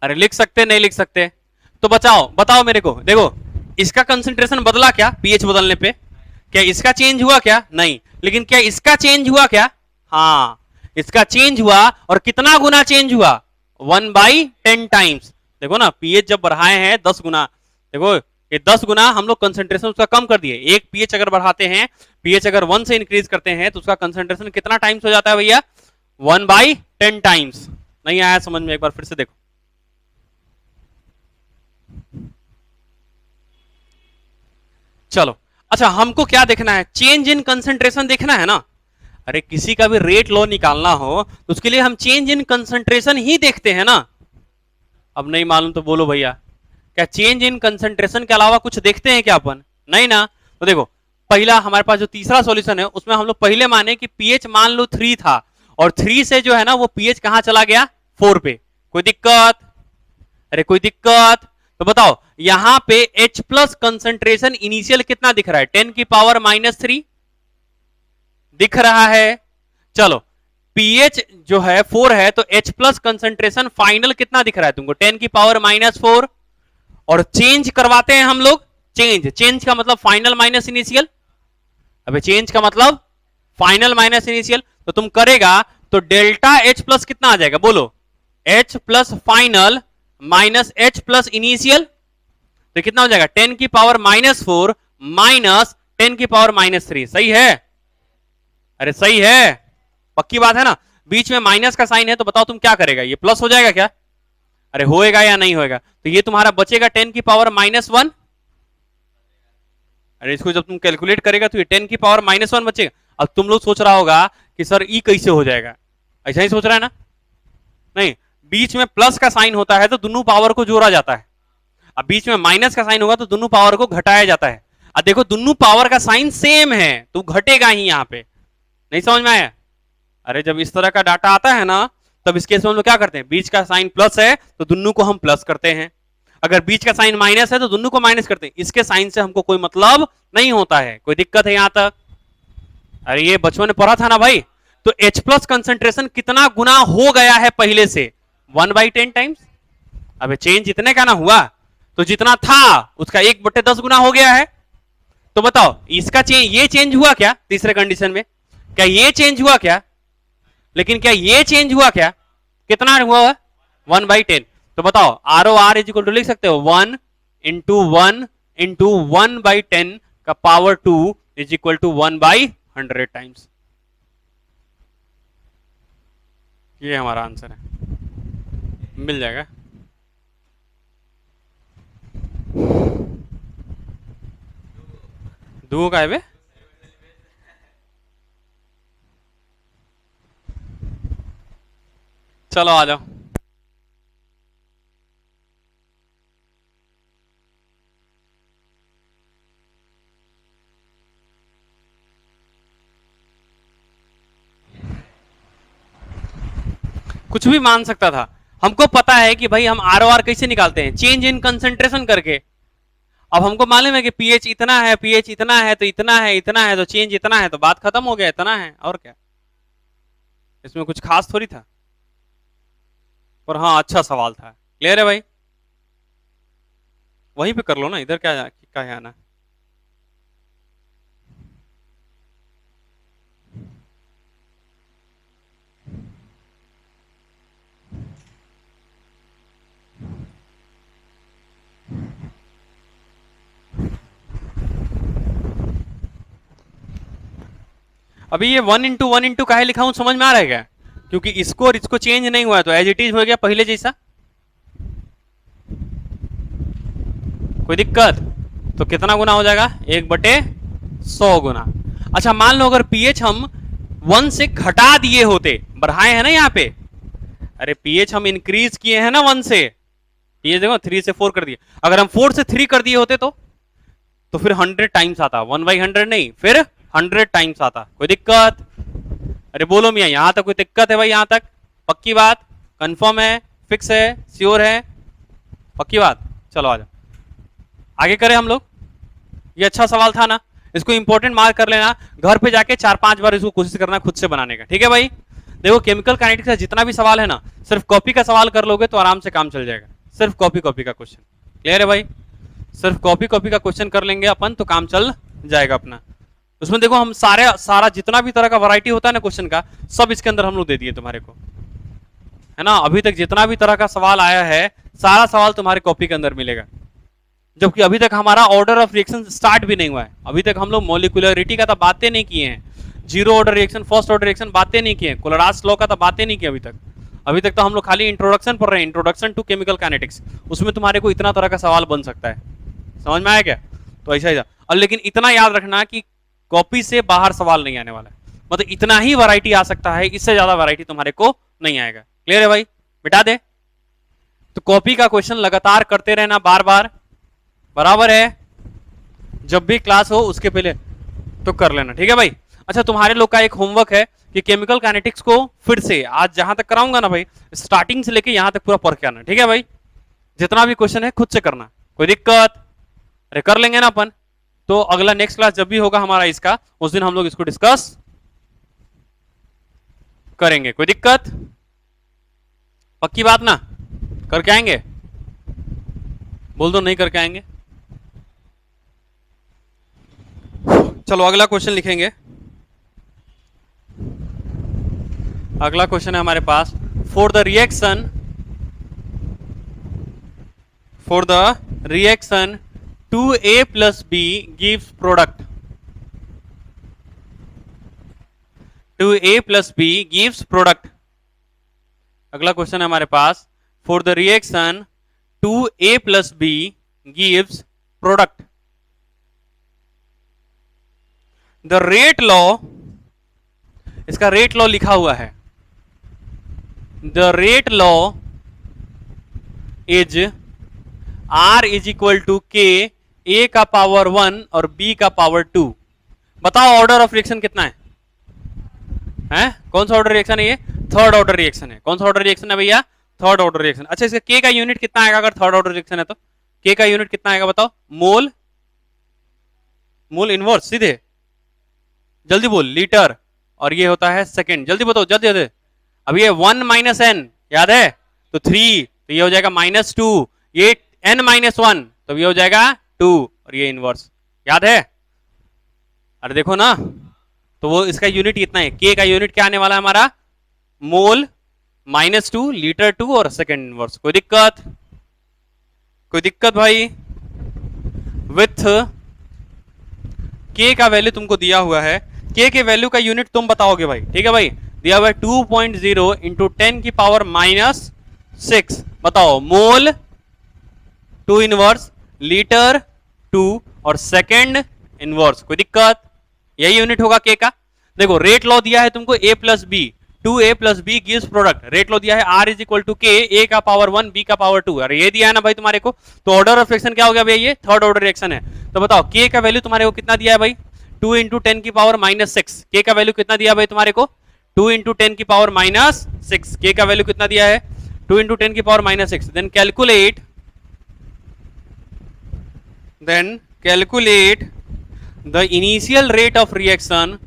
अरे लिख सकते नहीं लिख सकते? तो बचाओ, बताओ मेरे को। देखो इसका कंसंट्रेशन बदला क्या पीएच बदलने पे? क्या इसका चेंज हुआ क्या? नहीं। लेकिन क्या इसका चेंज हुआ क्या? हाँ, इसका चेंज हुआ। और कितना गुना चेंज हुआ? 1/10 टाइम्स। देखो ना, पीएच जब बढ़ाए हैं 10 गुना, देखो ये 10 गुना हम लोग कंसंट्रेशन उसका कम कर दिए। एक पीएच अगर बढ़ाते हैं, पीएच अगर 1 से इंक्रीज करते हैं तो उसका कंसंट्रेशन कितना टाइम्स हो जाता है भैया? 1/10 टाइम्स। नहीं आया समझ में? एक बार फिर से देखो। चलो अच्छा, हमको क्या देखना है? चेंज इन कंसंट्रेशन देखना है ना। अरे किसी का भी रेट लॉ निकालना हो तो उसके लिए हम चेंज इन कंसंट्रेशन ही देखते हैं ना। अब नहीं मालूम तो बोलो भैया, क्या चेंज इन कंसंट्रेशन के अलावा कुछ देखते हैं क्या अपन? नहीं ना। तो देखो, पहला हमारे पास जो तीसरा सॉल्यूशन है उसमें हम लोग पहले माने कि पीएच मान लो 3 था, और 3 से जो है ना वो पीएच कहां चला गया? 4 पे। कोई दिक्कत? अरे कोई दिक्कत? तो बताओ, यहां पे H प्लस कंसेंट्रेशन इनिशियल कितना दिख रहा है? 10 की पावर -3 दिख रहा है। चलो पीएच जो है 4 है, तो H प्लस कंसेंट्रेशन फाइनल कितना दिख रहा है तुमको? 10 की पावर -4। और चेंज करवाते हैं हम लोग, चेंज, चेंज का मतलब फाइनल माइनस इनिशियल। अबे चेंज का मतलब फाइनल माइनस इनिशियल, तो तुम करेगा तो डेल्टा H प्लस कितना आ जाएगा बोलो? H plus final minus H plus initial, तो कितना हो जाएगा? 10 की पावर -4 माइनस 10 की पावर -3। सही है? अरे सही है, पक्की बात है ना? बीच में माइनस का साइन है तो बताओ तुम क्या करेगा? ये प्लस हो जाएगा क्या? अरे होएगा या नहीं होएगा? तो ये तुम्हारा बचेगा 10 की पावर -1। अरे इसको जब तुम कैलकुलेट करेगा तो ये 10 की पावर -1 बचेगा। अब तुम लोग सोच रहा होगा कि सर ई कैसे हो जाएगा, ऐसा ही सोच रहा है ना? नहीं, बीच में प्लस का साइन होता है तो दोनों पावर को जोड़ा जाता है, अब बीच में माइनस का साइन होगा तो दोनों पावर को घटाया जाता है। अब देखो दोनों पावर का साइन सेम है तो घटेगा ही यहाँ पे। नहीं समझ में आया? अरे जब इस तरह का डाटा आता है ना, तब इस केस में हम लोग क्या करते हैं? बीच का साइन प्लस है तो दोनों को हम प्लस करते हैं, अगर बीच का साइन माइनस है तो दोनों को माइनस करते हैं। इसके साइन से हमको कोई मतलब नहीं होता है। कोई दिक्कत है यहां तक? अरे ये बचपन में पढ़ा था ना भाई। तो H प्लस कंसेंट्रेशन कितना गुना हो गया है पहले से? 1/10 टाइम्स। अब चेंज इतने का ना हुआ, तो जितना था उसका 1/10 गुना हो गया है। तो बताओ इसका चेंज, ये चेंज हुआ क्या तीसरे कंडीशन में? क्या ये चेंज हुआ क्या? लेकिन क्या ये चेंज हुआ क्या? कितना हुआ? 1/10। तो बताओ R O R is equal to लिख सकते हो 1 × 1 × 1/10 का power 2 is equal to 1/100 times. ये हमारा आंसर है, मिल जाएगा। दो का है बे? चलो आ जाओ। कुछ भी मान सकता था। हमको पता है कि भाई हम आर ओ आर कैसे निकालते हैं, चेंज इन कंसेंट्रेशन करके। अब हमको मालूम है कि पीएच इतना है, पीएच इतना है, तो इतना है, इतना है, तो चेंज इतना है, तो बात खत्म हो गया, इतना है और क्या। इसमें कुछ खास थोड़ी था, पर हाँ अच्छा सवाल था। क्लियर है भाई? वहीं पे कर लो ना, इधर क्या है आना। अभी ये 1 × 1 × काहे लिखा हूं समझ में आ रहा है क्या? क्योंकि इसको और इसको चेंज नहीं हुआ है, तो एज इट इज हो गया पहले जैसा। कोई दिक्कत? तो कितना गुना हो जाएगा? 1/100 गुना। अच्छा मान लो अगर पीएच हम 1 से घटा दिए होते, बढ़ाए हैं ना यहाँ पे, अरे पीएच हम इंक्रीज किए हैं ना 1 से, पीएच देखो 3 से 4 कर दिए। अगर हम 4 से 3 कर दिए होते तो फिर 100 टाइम्स आता, 1/100 नहीं, फिर 100 टाइम्स आता। कोई दिक्कत? अरे बोलो मियाँ, यहां तक कोई दिक्कत है भाई? यहां तक पक्की बात? कंफर्म है? फिक्स है? श्योर है? पक्की बात? चलो आ जाओ, आगे करें हम लोग। ये अच्छा सवाल था ना, इसको इंपॉर्टेंट मार्क कर लेना, घर पे जाके 4-5 बार इसको कोशिश करना खुद से बनाने का, ठीक है भाई? देखो केमिकल काइनेटिक्स का जितना भी सवाल है ना, सिर्फ कॉपी का सवाल कर लोगे तो आराम से काम चल जाएगा। सिर्फ कॉपी का क्वेश्चन। क्लियर है भाई? सिर्फ कॉपी का क्वेश्चन कर लेंगे अपन तो काम चल जाएगा अपना। उसमें देखो हम सारा जितना भी तरह का वैरायटी होता है ना क्वेश्चन का, सब इसके अंदर हम लोग दे दिए तुम्हारे को, है ना? अभी तक जितना भी तरह का सवाल आया है, सारा सवाल तुम्हारे कॉपी के अंदर मिलेगा। जबकि अभी तक हमारा ऑर्डर ऑफ रिएक्शन स्टार्ट भी नहीं हुआ है। अभी तक हम लोग मॉलिक्यूलरिटी का तो बातें नहीं किए हैं, zero order reaction, first order reaction बातें नहीं किए, कोलरास लॉ का तो बातें नहीं की अभी तक। अभी तक तो हम लोग खाली इंट्रोडक्शन पढ़ रहे हैं, इंट्रोडक्शन टू केमिकल काइनेटिक्स। उसमें तुम्हारे को इतना तरह का सवाल बन सकता है, समझ में आया क्या? तो ऐसा ही था। और लेकिन इतना याद रखना कि कॉपी से बाहर सवाल नहीं आने वाला है, मतलब इतना ही वैरायटी आ सकता है, इससे ज्यादा वैरायटी तुम्हारे को नहीं आएगा। क्लियर है भाई? बिटा दे। तो कॉपी का क्वेश्चन लगातार करते रहना, बार बार, बराबर है? जब भी क्लास हो उसके पहले तो कर लेना, ठीक है भाई? अच्छा तुम्हारे लोग का एक होमवर्क है कि केमिकल काइनेटिक्स को फिर से आज जहां तक कराऊंगा ना भाई, स्टार्टिंग से लेके यहां तक पूरा पढ़ के आना, ठीक है भाई? जितना भी क्वेश्चन है खुद से करना। कोई दिक्कत? अरे कर लेंगे ना अपन। तो अगला नेक्स्ट क्लास जब भी होगा हमारा इसका, उस दिन हम लोग इसको डिस्कस करेंगे। कोई दिक्कत? पक्की बात ना? करके आएंगे? बोल दो नहीं करके आएंगे। चलो अगला क्वेश्चन लिखेंगे। अगला क्वेश्चन है हमारे पास, for the reaction 2A + B gives product, 2A + B gives product। अगला क्वेश्चन है हमारे पास, for the reaction 2A + B gives product, the rate law, इसका रेट लॉ लिखा हुआ है, the rate law is R is equal to के, A का पावर 1 और B का पावर 2। बताओ ऑर्डर ऑफ रिएक्शन कितना है? कौन सा ऑर्डर रिएक्शन है ये? थर्ड ऑर्डर रिएक्शन है। कौन सा ऑर्डर रिएक्शन है भैया? Third order reaction. अच्छा इसका K का यूनिट कितना आएगा अगर थर्ड ऑर्डर रिएक्शन है तो? K का यूनिट कितना आएगा बताओ? मोल, मोल इनवर्स सीधे, जल्दी बोल, लीटर, और ये होता है सेकेंड। जल्दी बताओ, जल्दी जल्दी। अब ये 1 माइनस एन याद है, तो 3, तो ये हो जाएगा -2, ये n-1, तो ये हो जाएगा 2, और ये इनवर्स याद है। अरे देखो ना, तो वो इसका यूनिट कितना है, के का यूनिट क्या आने वाला है हमारा, मोल, -2, लीटर 2 और सेकेंड इनवर्स। कोई दिक्कत, कोई दिक्कत भाई। विथ के का वैल्यू तुमको दिया हुआ है, के के वैल्यू का यूनिट तुम बताओगे भाई, ठीक है भाई। दिया हुआ है 2.0 इंटू 10 की पावर -6, बताओ मोल 2 इनवर्स, लीटर 2 और सेकेंड इनवर्स। कोई दिक्कत, यही यूनिट होगा के का। देखो रेट लॉ दिया है तुमको a plus B, 2a plus B gives product. Rate law दिया है r इज इक्वल टू के, a का पावर 1 b का पावर 2। अरे ये दिया है ना भाई तुम्हारे को, तो ऑर्डर ऑफ रिएक्शन क्या हो गया भैया, ये थर्ड ऑर्डर रिएक्शन है। तो बताओ k का वैल्यू तुम्हारे को कितना दिया है भाई, 2 इंटू 10 की पावर -6। के का वैल्यू कितना दिया भाई तुम्हारे को, 2 इंटू 10 की पावर -6। के का वैल्यू कितना दिया है, 2 इंटू 10 की power -6। Then calculate the initial rate of reaction,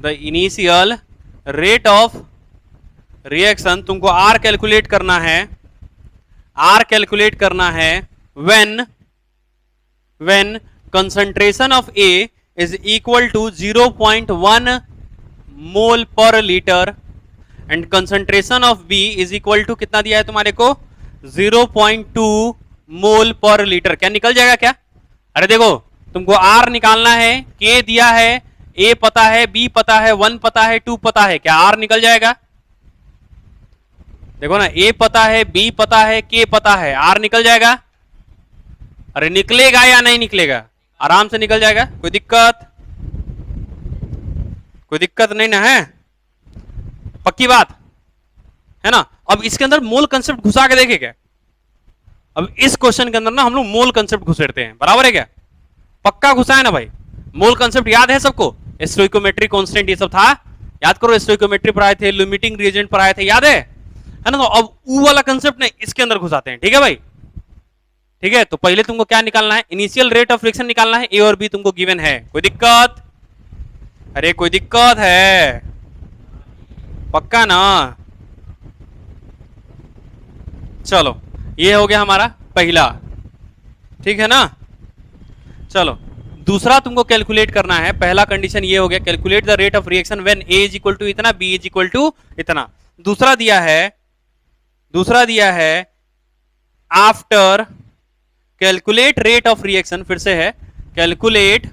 the initial rate of reaction तुमको R कैलकुलेट करना है, R कैलकुलेट करना है when concentration of A is equal to 0.1 mole per liter and concentration of B is equal to कितना दिया है तुम्हारे को, 0.2 मोल पर लीटर। क्या निकल जाएगा क्या, अरे देखो तुमको R निकालना है, K दिया है, A पता है, B पता है, 1 पता है, 2 पता है, क्या R निकल जाएगा। देखो ना, A पता है, B पता है, K पता है, R निकल जाएगा। अरे निकलेगा या नहीं निकलेगा, आराम से निकल जाएगा। कोई दिक्कत, कोई दिक्कत नहीं ना है, पक्की बात है ना। अब इसके अंदर मोल कंसेप्ट घुसा के देखे क्या, अब इस क्वेश्चन के अंदर ना हम लोग मोल कंसेप्ट घुसेड़ते हैं, बराबर है क्या, पक्का घुसा है ना भाई। मोल कंसेप्ट याद है सबको, स्टोइकोमेट्रिक कांस्टेंट ये सब था, याद करो। स्टोइकोमेट्री पर आए थे, लिमिटिंग रिएजेंट पर आए थे, याद है ना। तो अब वो वाला कंसेप्ट ने इसके अंदर घुसाते हैं, ठीक है भाई। ठीक है, तो पहले तुमको क्या निकालना है, इनिशियल रेट ऑफ रिएक्शन निकालना है, ए और बी तुमको गिवन है। कोई दिक्कत, अरे कोई दिक्कत है, पक्का ना। चलो ये हो गया हमारा पहला, ठीक है ना। चलो दूसरा तुमको कैलकुलेट करना है, पहला कंडीशन ये हो गया, calculate the rate of reaction when A is equal to इतना, B इज इक्वल टू इतना। दूसरा दिया है after calculate rate of reaction, फिर से है calculate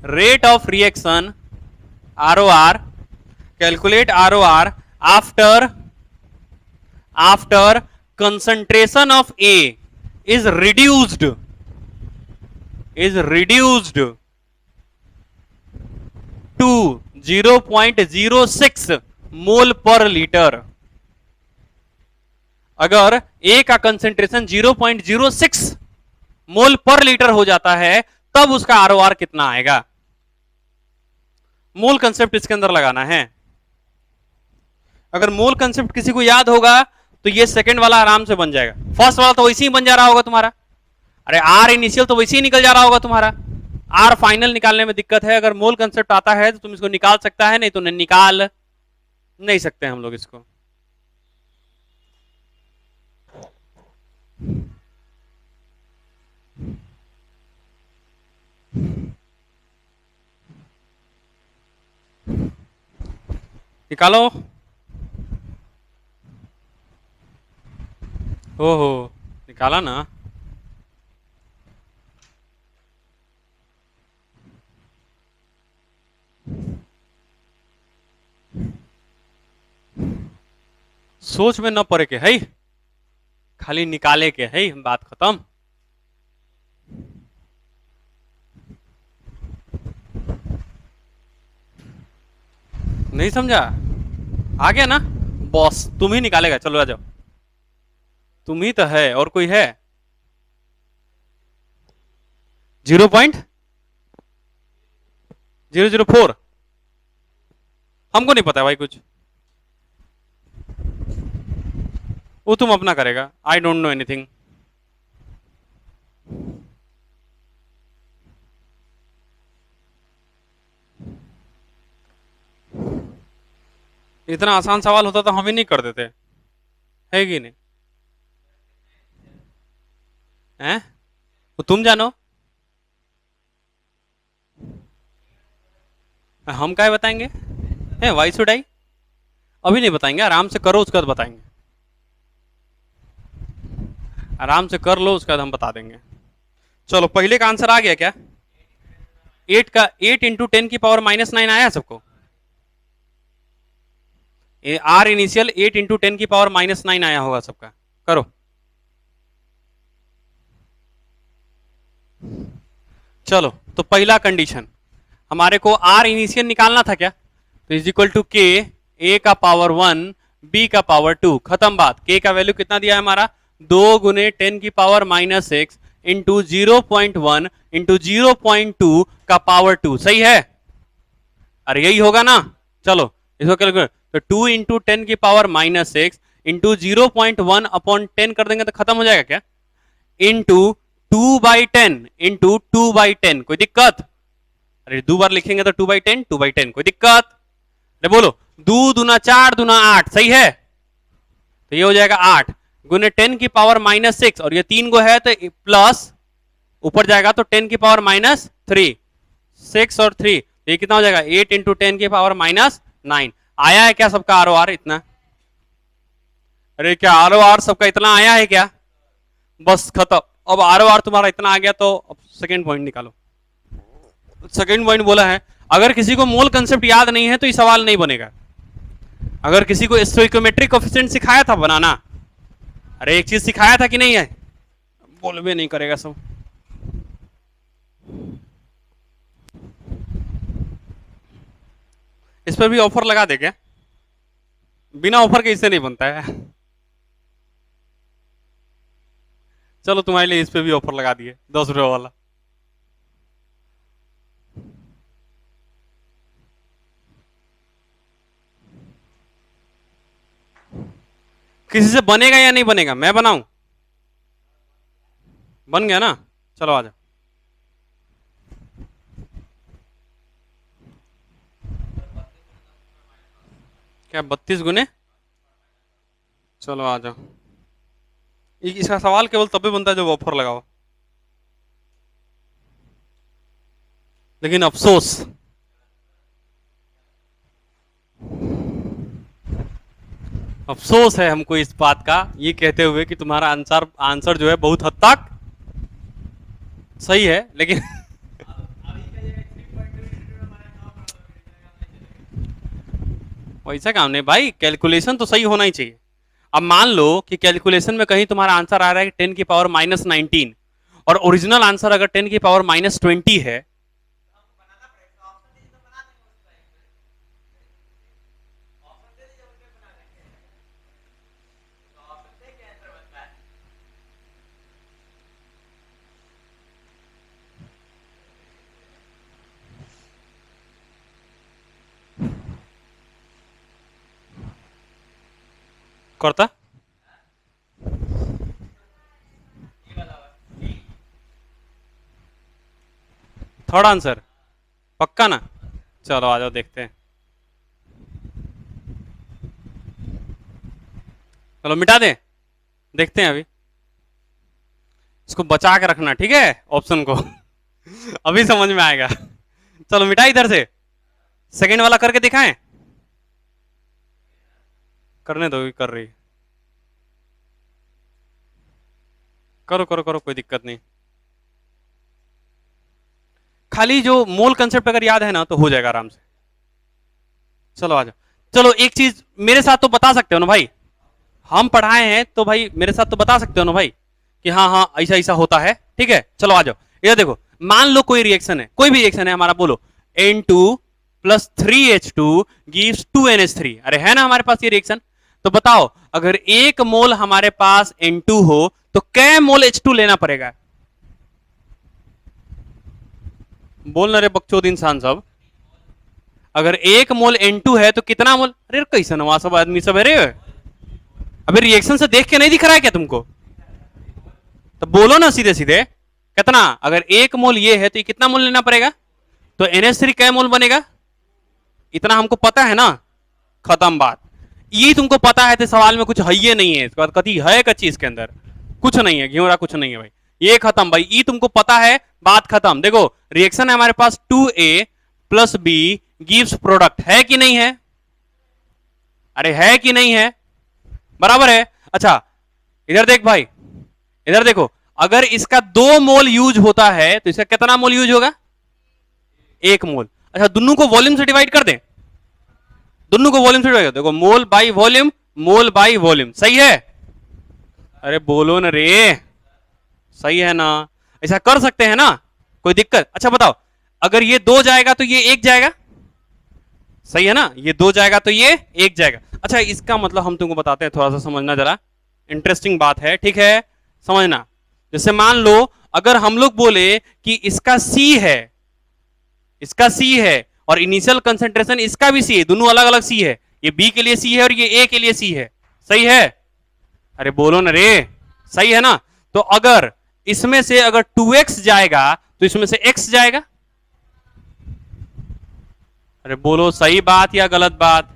rate of reaction ROR, calculate ROR after concentration of A is reduced to 0.06 mole पर litre. अगर A का कंसेंट्रेशन 0.06 मोल पर लीटर हो जाता है, तब उसका ROR कितना आएगा। मोल कंसेप्ट इसके अंदर लगाना है। अगर मोल कंसेप्ट किसी को याद होगा तो ये सेकंड वाला आराम से बन जाएगा, फर्स्ट वाला तो वैसे ही बन जा रहा होगा तुम्हारा। अरे आर इनिशियल तो वैसे ही निकल जा रहा होगा तुम्हारा, आर फाइनल निकालने में दिक्कत है। अगर मोल कंसेप्ट आता है तो तुम इसको निकाल सकता है, नहीं तो निकाल नहीं सकते हम लोग इसको। निकालो, ओहो निकाला ना। सोच में न पड़े के है, खाली निकाले के है, बात खत्म। नहीं समझा, आ गया ना बॉस, तुम ही निकालेगा। चलो आ जाओ, तुम ही तो है, और कोई है। 0.004 हमको नहीं पता भाई कुछ, वो तुम अपना करेगा। I don't know anything. इतना आसान सवाल होता तो हम ही नहीं कर देते, है कि नहीं? हैं? तो तुम जानो, हम क्या बताएंगे? है वाई शुड आई? अभी नहीं बताएंगे, आराम से करो उसके बाद बताएंगे। आराम से कर लो उसके बाद हम बता देंगे। चलो पहले का आंसर आ गया क्या? 8 इंटू 10⁻⁻9 आया सबको? आर इनिशियल 8 इंटू 10⁻⁻9 आया होगा सबका। करो। चलो तो पहला कंडीशन, हमारे को आर इनिशियल निकालना था क्या? तो इज इक्वल टू के ए का पावर 1 बी का पावर 2, खत्म बात। के का वैल्यू कितना दिया है हमारा? 2 गुने 10⁻⁻6 इंटू 0.1 इंटू 0.2 का पावर 2, सही है? अरे यही होगा ना। चलो इसको कैलकुलेट, तो 2 इंटू 10⁻⁻6 इंटू 0.1 अपॉन 10 कर देंगे तो खत्म हो जाएगा क्या? इंटू 2/10 इंटू 2/10, कोई दिक्कत? अरे 2 बार लिखेंगे तो 2/10 2/10, कोई दिक्कत? अरे बोलो, 2 दूना 4 दूना 8, सही है? तो ये हो जाएगा 8 गुने 10⁻⁻6, और ये 3 गो है तो प्लस ऊपर जाएगा तो 10⁻⁻3, 6 और 3, ये कितना हो जाएगा? 8 इंटू 10⁻⁻9। आया है क्या सबका आर ओ आर इतना? अरे क्या आर ओ आर सबका इतना आया है क्या? बस खत्म। अब आर ओ आर तुम्हारा इतना आ गया तो अब सेकेंड पॉइंट निकालो। सेकेंड पॉइंट बोला है, अगर किसी को मोल कंसेप्ट याद नहीं है तो ये सवाल नहीं बनेगा। अगर किसी को स्टोइकोमेट्रिक कोएफिशिएंट सिखाया था बनाना, अरे एक चीज सिखाया था कि नहीं है? बोल भी नहीं करेगा सब। इस पर भी ऑफर लगा दे क्या? बिना ऑफर के इससे नहीं बनता है। चलो तुम्हारे लिए इस पे भी ऑफर लगा दिए, 10 रुपये वाला। किसी से बनेगा या नहीं बनेगा? मैं बनाऊं? बन गया ना? चलो आ जाओ। क्या 32 गुने? चलो आ जाओ। इसका सवाल केवल तभी बनता है जब ऑफर लगाओ। लेकिन अफसोस, अफसोस है हमको इस बात का, ये कहते हुए कि तुम्हारा आंसर जो है बहुत हद तक सही है, लेकिन वैसा काम नहीं भाई, कैलकुलेशन तो सही होना ही चाहिए। अब मान लो कि कैलकुलेशन में कहीं तुम्हारा आंसर आ रहा है 10⁻⁻19 और ओरिजिनल आंसर अगर 10⁻⁻20 है, करता थर्ड आंसर पक्का ना? चलो आ जाओ देखते हैं। चलो मिटा दें, देखते हैं अभी। इसको बचा के रखना ठीक है ऑप्शन को। अभी समझ में आएगा। चलो मिटा इधर से, सेकंड वाला करके दिखाएं। करने दो, कर रही। करो करो करो, कोई दिक्कत नहीं। खाली जो मोल कंसेप्ट अगर याद है ना तो हो जाएगा आराम से। चलो आ जाओ। चलो एक चीज मेरे साथ तो बता सकते हो ना भाई, हम पढ़ाए हैं तो भाई मेरे साथ तो बता सकते हो ना भाई कि हाँ हाँ ऐसा ऐसा होता है, ठीक है? चलो आ जाओ। ये देखो, मान लो कोई रिएक्शन है, कोई भी रिएक्शन है हमारा, बोलो N2 plus 3H2 gives 2NH3। अरे है ना हमारे पास ये रिएक्शन? तो बताओ अगर 1 मोल हमारे पास N2 हो तो कै मोल H2 लेना पड़ेगा? बोल ना रे बकचोद इंसान सब। अगर 1 मोल N2 है तो कितना मोल? अरे कैसे नवा सब आदमी सब है रे। अबे रिएक्शन से देख के नहीं दिख रहा है क्या तुमको? तो बोलो ना सीधे सीधे कितना। अगर 1 मोल ये है तो ये कितना मोल लेना पड़ेगा? तो NH3 कै मोल बनेगा? इतना हमको पता है ना, खत्म बात। ई तुमको पता है तो सवाल में कुछ है ही नहीं है, इसके बाद कति है का चीज के अंदर कुछ नहीं है, घिवरा कुछ नहीं है भाई, ये खत्म भाई, ई तुमको पता है, बात खत्म। देखो रिएक्शन है हमारे पास 2A plus B gives product, है कि नहीं है? अरे है कि नहीं है? बराबर है। अच्छा इधर देख भाई, इधर देखो, अगर इसका 2 मोल यूज होता है तो इसका कितना मोल यूज होगा? 1 मोल। अच्छा दोनों को वॉल्यूम से डिवाइड कर दें, दोनों को वॉल्यूम से डिवाइड कर, देखो mole by volume, mole by volume, सही है? अरे बोलो ना रे, सही है ना? ऐसा कर सकते हैं ना, कोई दिक्कत? अच्छा बताओ, अगर ये 2 जाएगा तो ये 1 जाएगा, सही है ना? ये 2 जाएगा तो ये 1 जाएगा। अच्छा इसका मतलब हम तुमको बताते हैं, थोड़ा सा समझना जरा, इंटरेस्टिंग बात है, ठीक है? समझना। जैसे मान लो अगर हम लोग बोले कि इसका C है, इसका C है और इनिशियल कंसेंट्रेशन इसका भी C है, दोनों अलग अलग C है, ये B के लिए C है और ये A के लिए C है, सही है? अरे बोलो ना रे, सही है ना? तो अगर इसमें से अगर 2x जाएगा तो इसमें से x जाएगा। अरे बोलो सही बात या गलत बात?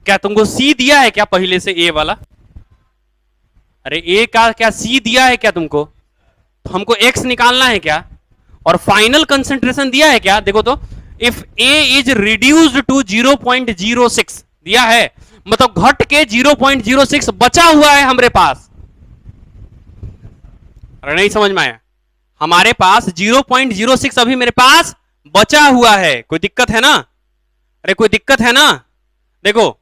क्या तुमको C दिया है क्या पहले से A वाला? अरे A का क्या C दिया है क्या तुमको? तो हमको x निकालना है क्या? और फाइनल कंसेंट्रेशन दिया है क्या? देखो तो, if A is reduced to 0.06 दिया है, मतलब घट के 0.06 बचा हुआ है हमारे पास। अरे नहीं समझ में आया? हमारे पास 0.06 अभी मेरे पास बचा हुआ है, कोई दिक्कत है ना? अरे कोई दिक्कत है ना? देखो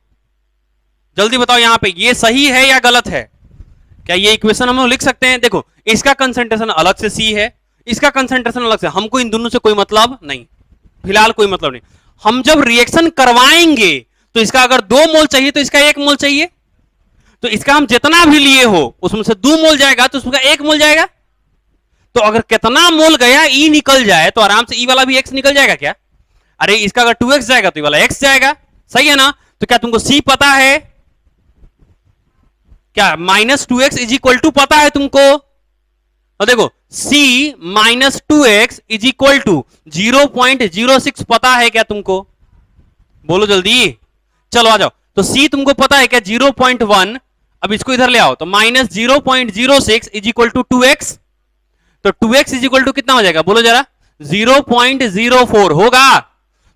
जल्दी बताओ यहां पे ये सही है या गलत है? क्या ये इक्वेशन हम लोग लिख सकते हैं? देखो इसका कंसेंट्रेशन अलग से C है, इसका कंसेंट्रेशन अलग से, हमको इन दोनों से कोई मतलब नहीं, फिलहाल कोई मतलब नहीं। हम जब रिएक्शन करवाएंगे तो इसका अगर 2 मोल चाहिए तो इसका 1 मोल चाहिए, तो इसका हम जितना भी लिए हो उसमें से 2 मोल जाएगा तो उसमें 1 मोल जाएगा। तो अगर कितना मोल गया E निकल जाए तो आराम से E वाला भी X निकल जाएगा क्या? अरे इसका अगर 2x जाएगा तो ये वाला x जाएगा, सही है ना? तो क्या तुमको C पता है क्या? -2x इज इक्वल टू पता है तुमको? तो देखो C -2x is equal to 0.06 पता है क्या तुमको? बोलो जल्दी, चलो आ जाओ। तो C तुमको पता है क्या? 0.1। अब इसको इधर ले आओ, तो -0.06 इज इक्वल टू 2x, तो 2x इज इक्वल टू कितना हो जाएगा? बोलो जरा, 0.04 होगा।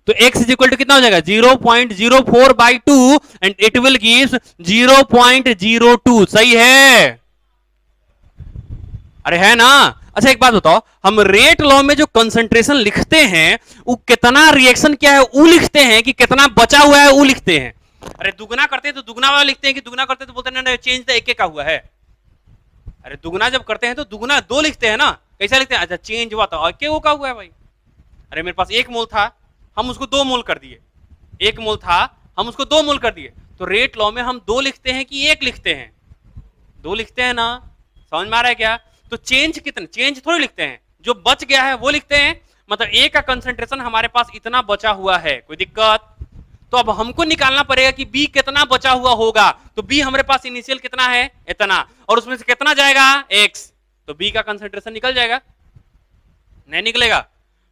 तो x इज इक्वल टू कितना हो जाएगा? 0.04 by 2 and it will give 0.02, सही है? अरे है ना? अच्छा एक बात बताओ, हम रेट लॉ में जो कंसंट्रेशन लिखते हैं वो कितना रिएक्शन क्या है वो लिखते हैं कि कितना बचा हुआ है वो लिखते हैं? अरे दुगना करते हैं तो दुगना वाला लिखते हैं कि दुगना करते हैं तो बोलते हैं ना चेंज द एक का हुआ है। अरे दुगना जब करते हैं तो दुगना 2 लिखते हैं ना, कैसा लिखते हैं? अच्छा चेंज हुआ तो एक का हुआ है भाई। अरे मेरे पास 1 मोल था, हम उसको 2 मोल कर दिए, 1 मोल था हम उसको 2 मोल कर दिए। तो रेट लॉ में हम 2 लिखते हैं कि 1 लिखते हैं? 2 लिखते हैं ना, समझ में आ रहा है क्या? तो चेंज कितने, चेंज थोड़ी लिखते हैं, जो बच गया है वो लिखते हैं। मतलब ए का कंसंट्रेशन हमारे पास इतना बचा हुआ है, कोई दिक्कत? तो अब हमको निकालना पड़ेगा कि बी कितना बचा हुआ होगा। तो बी हमारे पास इनिशियल कितना है? इतना, और उसमें से कितना जाएगा? एक्स, तो बी का कंसंट्रेशन निकल जाएगा, नहीं निकलेगा?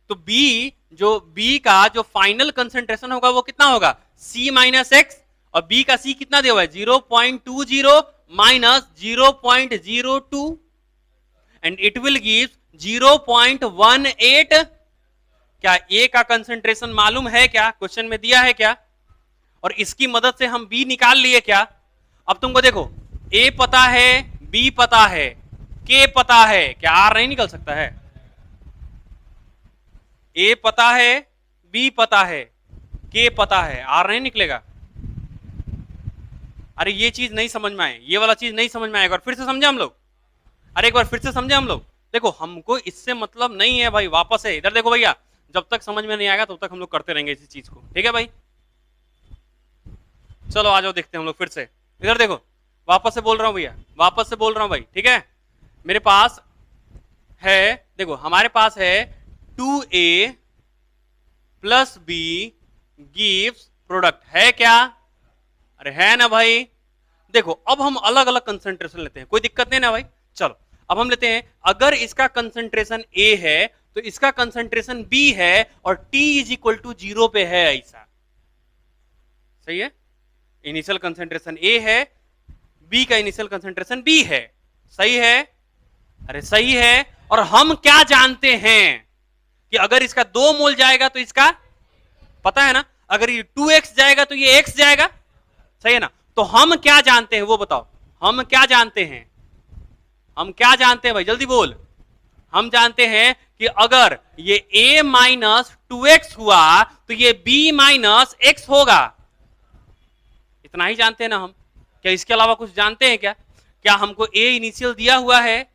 तो बी का जो फाइनल कंसंट्रेशन होगा वो कितना होगा? C माइनस एक्स, और बी का C कितना दिया हुआ है? 0.20 minus 0.02 and it will give 0.18। क्या ए का कंसंट्रेशन मालूम है क्या? क्वेश्चन में दिया है क्या? और इसकी मदद से हम बी निकाल लिए क्या? अब तुमको देखो, ए पता है, बी पता है, के पता है, क्या आर नहीं निकल सकता है? ए पता है, बी पता है, के पता है, आर नहीं निकलेगा? अरे ये चीज नहीं समझ में आए, ये वाला चीज नहीं समझ में आएगा, और फिर से समझे हम लोग? अरे एक बार फिर से समझे हम लोग? देखो हमको इससे मतलब नहीं है भाई, वापस है इधर देखो भैया, जब तक समझ में नहीं आएगा तब तक हम लोग करते रहेंगे इसी चीज को, ठीक है भाई? चलो आ जाओ देखते हैं हम लोग फिर से, इधर देखो, वापस से बोल रहा हूं भैया, वापस से बोल रहा हूं भाई, ठीक है? मेरे पास है, देखो हमारे पास है 2A plus B gives product, है क्या? अरे है ना भाई? देखो अब हम अलग अलग कंसंट्रेशन लेते हैं, कोई दिक्कत नहीं ना भाई? चलो अब हम लेते हैं, अगर इसका कंसंट्रेशन A है तो इसका कंसंट्रेशन B है और T इज इक्वल टू 0 पे है, ऐसा सही है? इनिशियल कंसेंट्रेशन ए है, बी का इनिशियल कंसेंट्रेशन बी है। सही है? अरे सही है। और हम क्या जानते हैं कि अगर इसका 2 मोल जाएगा तो इसका पता है ना, अगर ये 2x जाएगा तो ये x जाएगा। सही है ना? तो हम क्या जानते हैं वो बताओ, हम क्या जानते हैं? हम क्या जानते हैं भाई, जल्दी बोल। हम जानते हैं कि अगर ये a माइनस 2x हुआ तो ये b माइनस x होगा। इतना ही जानते हैं ना हम, क्या इसके अलावा कुछ जानते हैं क्या? क्या हमको a इनिशियल दिया हुआ है,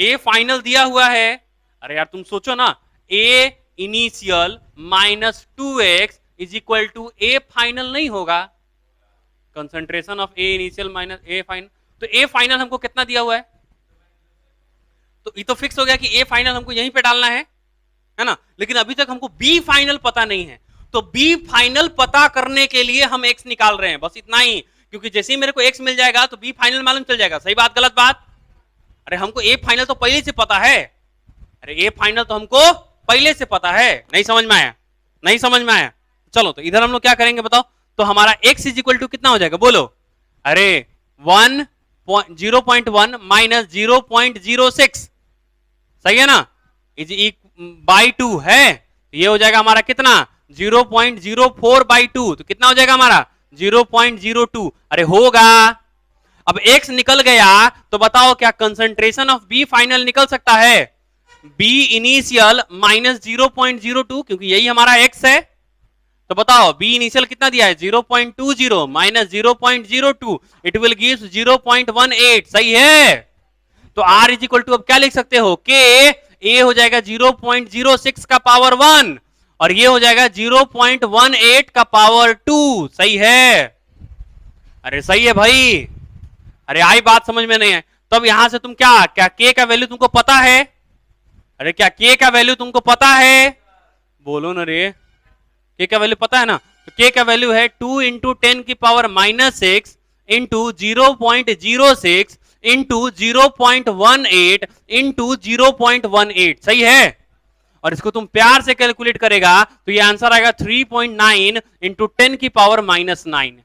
a फाइनल दिया हुआ है? अरे यार तुम सोचो ना, a initial minus 2x is equal to a final नहीं होगा? Concentration of a initial minus a final, तो a फाइनल हमको कितना दिया हुआ है? तो ये तो फिक्स हो गया कि a फाइनल हमको यहीं पे डालना है ना? लेकिन अभी तक हमको b फाइनल पता नहीं है, तो b फाइनल पता करने के लिए हम x निकाल रहे हैं, बस इतना ही। क्योंकि जैसे ही मेरे को x मिल जाएगा तो b फाइनल मालूम चल जाएगा। सही बात गलत बात? अरे हमको a फाइनल तो पहले से पता है, अरे a फाइनल तो हमको पहले से पता है। नहीं समझ में आया? नहीं समझ में आया? चलो तो इधर हम लोग क्या करेंगे बताओ, तो हमारा x इज इक्वल टू कितना हो जाएगा बोलो? अरे 0.1 माइनस 0.06, सही है ना, इज बाई 2 है, ये हो जाएगा हमारा कितना 0.04 बाई 2, तो कितना हो जाएगा हमारा 0.02। अरे होगा। अब x निकल गया तो बताओ क्या कंसंट्रेशन ऑफ b फाइनल निकल सकता है? b इनिशियल माइनस 0.02, क्योंकि यही हमारा x है। तो बताओ b इनिशियल कितना दिया है? 0.20 माइनस 0.02, इट विल गिव 0.18। सही है? तो r इज इक्वल टू अब क्या लिख सकते हो, k a हो जाएगा 0.06 का पावर 1 और ये हो जाएगा 0.18 का पावर 2। सही है? अरे सही है भाई। अरे आई बात समझ में नहीं है? तब यहां से तुम क्या क्या k का वैल्यू तुमको पता है? अरे क्या k का वैल्यू तुमको पता है? बोलो ना रे, k का वैल्यू पता है ना? तो k का वैल्यू है 2 इंटू 10 की power minus 6 into 0.06 into 0.18 into 0.18। सही है? और इसको तुम प्यार से कैलकुलेट करेगा तो ये आंसर आएगा 3.9 इंटू 10 की power minus 9।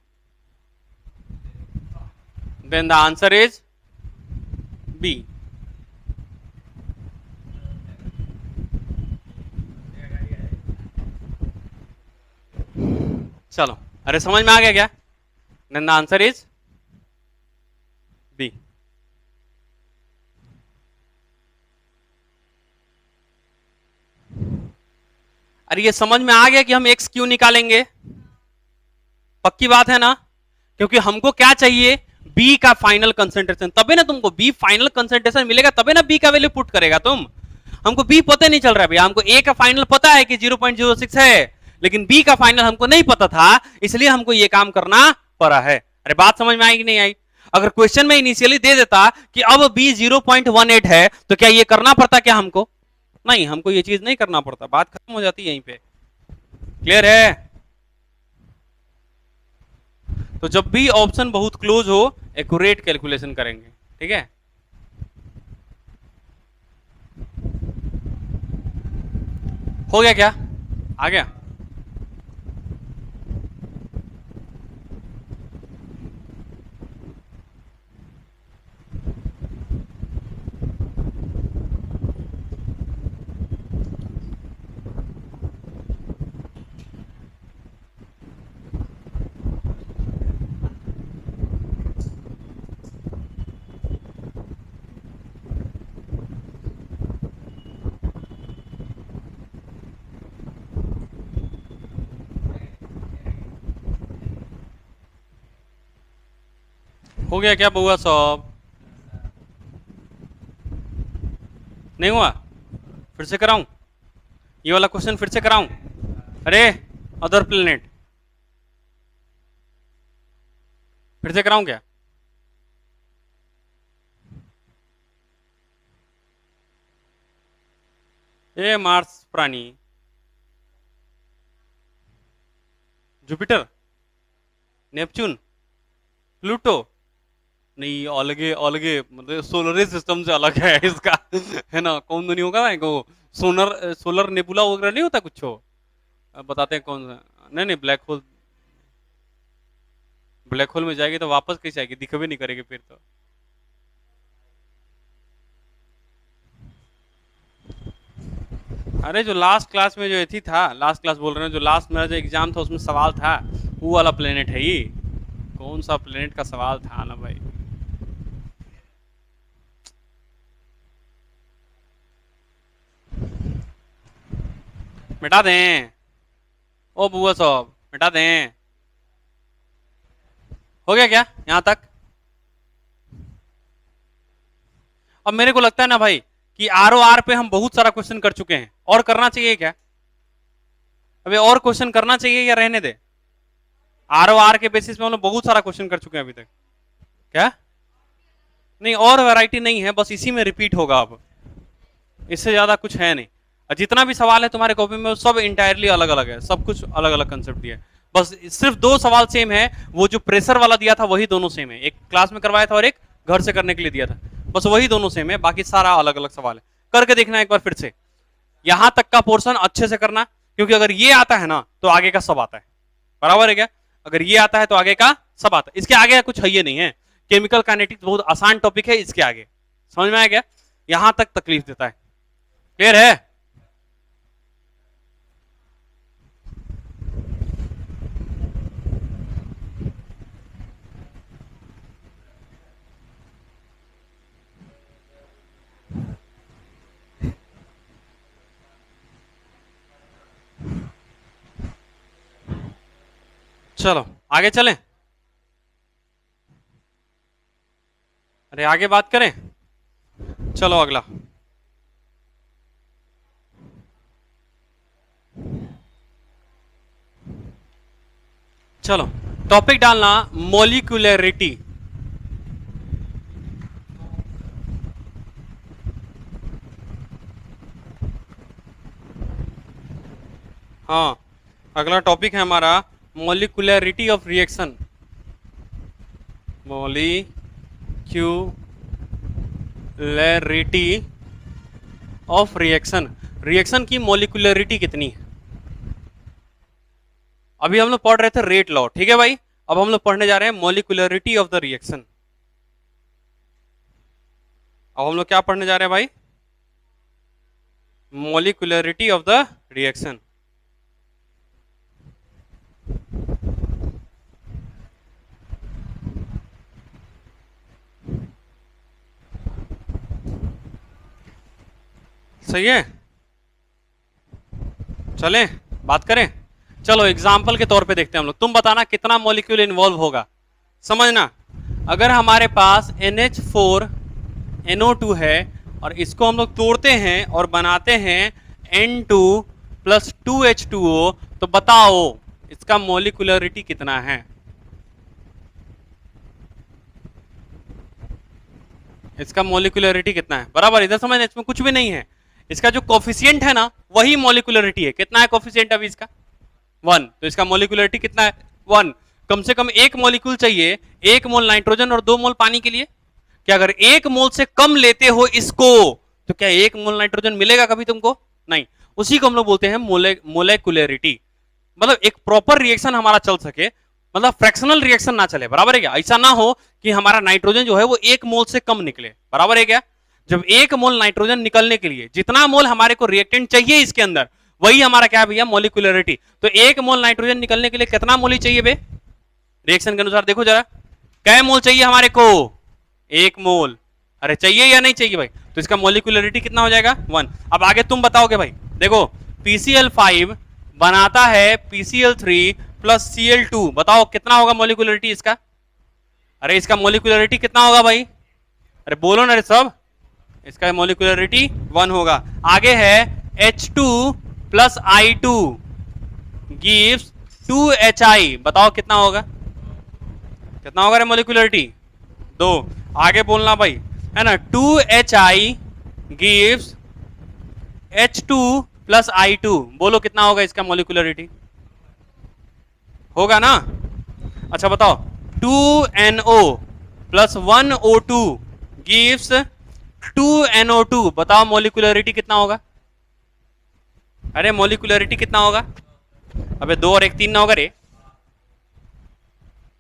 Then the answer is B. चलो, अरे समझ में आ गया क्या? Then the answer is B. अरे ये समझ में आ गया कि हम x क्यों निकालेंगे? पक्की बात है ना? क्योंकि हमको क्या चाहिए, b का फाइनल कंसंट्रेशन, तबे ना तुमको b फाइनल कंसंट्रेशन मिलेगा, तबे ना b का वैल्यू पुट करेगा तुम। हमको b पता नहीं चल रहा है भैया, हमको a का फाइनल पता है कि 0.06 है, लेकिन b का फाइनल हमको नहीं पता था, इसलिए हमको ये काम करना पड़ा है। अरे बात समझ में आई कि नहीं आई? अगर क्वेश्चन में इनिशियली दे देता कि अब b 0.18 है तो क्या ये करना पड़ता क्या हमको? नहीं, हमको ये चीज नहीं करना पड़ता, बात खत्म हो जाती है यहीं पे। क्लियर है? तो जब भी ऑप्शन बहुत क्लोज हो एक्यूरेट कैलकुलेशन करेंगे, ठीक है? हो गया क्या? आ गया? हो गया क्या बउआ साहब? नहीं हुआ? फिर से कराऊं? ये वाला क्वेश्चन फिर से कराऊं? अरे अदर प्लेनेट फिर से कराऊं क्या? ए मार्स प्राणी, जुपिटर, नेपच्यून, प्लूटो, नहीं अलगे अलगे, मतलब सोलर सिस्टम से अलग है इसका है ना? कौन तो नहीं होगा ना, सोलर सोलर नेबुला वगैरह नहीं होता कुछ हो? बताते हैं कौन सा। नहीं नहीं, ब्लैक होल ब्लैक होल में जाएगी तो वापस कैसे आएगी, दिख भी नहीं करेगी फिर तो। अरे जो लास्ट क्लास में जो थी था, लास्ट क्लास बोल रहे हैं, जो लास्ट मेरा जो एग्जाम था उसमें सवाल था, वो वाला प्लेनेट है ये। कौन सा प्लेनेट का सवाल था ना भाई। मिटा दें, ओ बुआ साहब मिटा दें। हो गया क्या यहां तक? अब मेरे को लगता है ना भाई कि आर ओ आर पे हम बहुत सारा क्वेश्चन कर चुके हैं, और करना चाहिए क्या? अभी और क्वेश्चन करना चाहिए या रहने दे? आर ओ आर के बेसिस पे हम लोग बहुत सारा क्वेश्चन कर चुके हैं अभी तक। क्या? नहीं, और वैरायटी नहीं है, बस इसी में रिपीट होगा अब, इससे ज्यादा कुछ है नहीं। और जितना भी सवाल है तुम्हारे कॉपी में वो सब इंटायरली अलग अलग है, सब कुछ अलग अलग कंसेप्ट दिया है। बस सिर्फ दो सवाल सेम है, वो जो प्रेशर वाला दिया था वही दोनों सेम है, एक क्लास में करवाया था और एक घर से करने के लिए दिया था, बस वही दोनों सेम है, बाकी सारा अलग अलग सवाल है। करके देखना एक बार फिर से, यहां तक का पोर्शन अच्छे से करना, क्योंकि अगर ये आता है ना तो आगे का सब आता है। बराबर है क्या? अगर ये आता है तो आगे का सब आता है, इसके आगे कुछ है ही नहीं है। केमिकल काइनेटिक्स बहुत आसान टॉपिक है, इसके आगे समझ में आया क्या? यहां तक तकलीफ देता है। क्लियर है? चलो आगे चलें। अरे आगे बात करें, चलो अगला। चलो टॉपिक डालना मोलिकुलरिटी। हाँ, अगला टॉपिक है हमारा molecularity of reaction. Molecularity of reaction, reaction की मोलिकुलरिटी कितनी है? अभी हम लोग पढ़ रहे थे रेट लॉ, ठीक है भाई। अब हम लोग पढ़ने जा रहे हैं मोलिकुलरिटी ऑफ द रिएक्शन। अब हम लोग क्या पढ़ने जा रहे हैं भाई? Molecularity of the reaction. सही है, चलें बात करें। चलो एग्जाम्पल के तौर पे देखते हैं हम लोग, तुम बताना कितना मॉलिक्यूल इन्वॉल्व होगा। समझना, अगर हमारे पास NH4NO2 है और इसको हम लोग तोड़ते हैं और बनाते हैं N2 प्लस 2H2O, तो बताओ इसका मॉलिक्यूलरिटी कितना है? इसका मॉलिक्यूलरिटी कितना है? बराबर, इधर समझना, इसमें कुछ भी नहीं है। इसका जो कोफिशिएंट है ना वही मॉलिक्यूलरिटी है। कितना है कोफिशिएंट अभी इसका? 1, तो इसका मॉलिक्यूलरिटी कितना है? 1। कम से कम एक मॉलिक्यूल चाहिए, 1 मोल नाइट्रोजन और 2 मोल पानी के लिए। क्या अगर 1 मोल से कम लेते हो इसको तो क्या 1 मोल नाइट्रोजन मिलेगा कभी तुमको? नहीं। उसी को हम लोग बोलते हैं मोलेकुलरिटी। मतलब एक प्रॉपर रिएक्शन हमारा चल सके, मतलब फ्रैक्शनल रिएक्शन ना चले। बराबर है क्या? ऐसा ना हो कि हमारा नाइट्रोजन जो है वो 1 मोल से कम निकले। बराबर है क्या? जब 1 मोल नाइट्रोजन निकलने के लिए जितना मोल हमारे को रिएक्टेंट चाहिए इसके अंदर, वही हमारा क्या है भैया? मॉलिक्यूलरिटी। तो 1 मोल नाइट्रोजन निकलने के लिए कितना मोल ही चाहिए बे? रिएक्शन के अनुसार देखो जरा, क्या मोल चाहिए हमारे को? 1 मोल। अरे चाहिए या नहीं चाहिए भाई? तो इसका मॉलिक्यूलरिटी कितना हो जाएगा? 1। अब आगे तुम बताओगे भाई। देखो PCl5 बनाता है PCl3 प्लस Cl2, बताओ कितना होगा मॉलिक्यूलरिटी इसका? अरे इसका मॉलिक्यूलरिटी कितना होगा भाई? अरे बोलो ना रे सब। इसका मॉलिक्यूलरिटी 1 होगा। आगे है H2 plus I2 gives 2HI, बताओ कितना होगा? कितना होगा रे मॉलिक्यूलरिटी? 2। आगे बोलना भाई, है ना? 2HI gives H2 plus I2, बोलो कितना होगा इसका मॉलिक्यूलरिटी? होगा ना? अच्छा बताओ, 2NO plus 1O2 gives 2NO2, बताओ मॉलिक्यूलरिटी कितना होगा? अरे मॉलिक्यूलरिटी कितना होगा? अबे 2 और 1 3 ना होगा रे?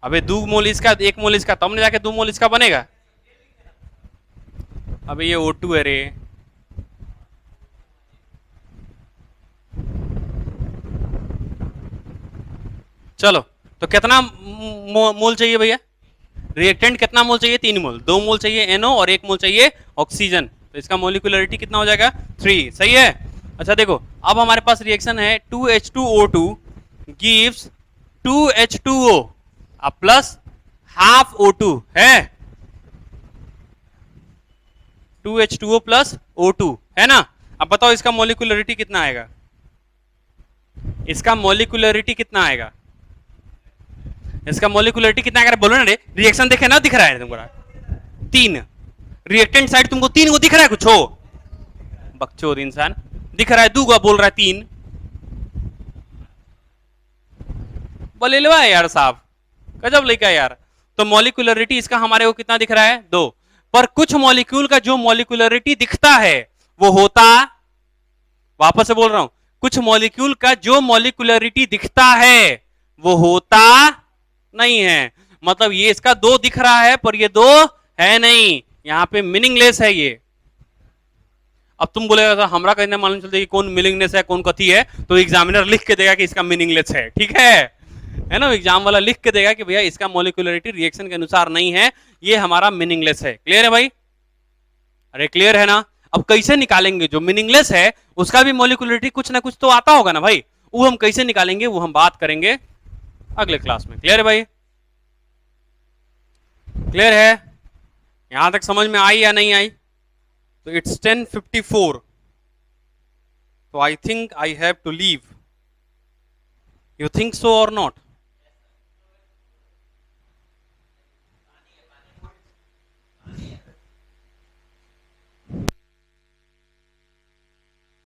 अबे 2 मोल इसका 1 मोल इसका तब न जाके 2 मोल इसका बनेगा। अबे ये O2 है रे। चलो तो कितना मोल चाहिए भैया? रिएक्टेंट कितना मोल चाहिए? 3 मोल। 2 मोल चाहिए NO और 1 मोल चाहिए ऑक्सीजन। तो इसका मोलिकुलरिटी कितना हो जाएगा? 3। सही है। अच्छा देखो, अब हमारे पास रिएक्शन है 2H2O2 gives 2H2O plus half O2 है। 2H2O प्लस O2 है ना। अब बताओ इसका मोलिकुलरिटी कितना आएगा? इसका मोलिकुलरिटी कितना आएगा? इसका मोलिकुलरिटी कितना आएगा बोलो ना रे। रिएक्शन देखे ना, दिख रहा है तुमको? 3। रिएक्टेंट साइड तुमको 3 को दिख रहा है कुछ हो? बकचोद इंसान, दिख रहा है 2 को बोल रहा है 3। बोले लो यार साहब, गजब लड़का यार। तो मॉलिक्यूलरिटी इसका हमारे को कितना दिख रहा है? 2। पर कुछ मॉलिक्यूल का जो मॉलिक्यूलरिटी दिखता है वो होता, वापस से बोल रहा हूं, कुछ मॉलिक्यूल का जो मॉलिक्यूलरिटी दिखता है वो होता नहीं है। मतलब ये इसका 2 दिख रहा है पर ये 2 है नहीं, यहां पे मीनिंगलेस है ये। अब तुम बोलेगा हमरा कहने मालूम चलता है कि कौन मीनिंगलेस है कौन कथी है, तो एग्जामिनर लिख के देगा कि इसका मीनिंगलेस है। ठीक है ना, एग्जाम वाला लिख के देगा कि भैया इसका मॉलिक्यूलरिटी रिएक्शन के अनुसार नहीं है, ये हमारा मीनिंगलेस है। क्लियर है भाई? अरे क्लियर है ना। अब कैसे निकालेंगे? जो मीनिंगलेस है उसका भी मॉलिक्यूलरिटी कुछ ना कुछ तो आता होगा ना भाई, वो हम कैसे निकालेंगे वो हम बात करेंगे अगले क्लास में। क्लियर है भाई? क्लियर है? यहां तक समझ में आई या नहीं आई? तो इट्स 10:54, तो I think I have to leave. You think so और नॉट?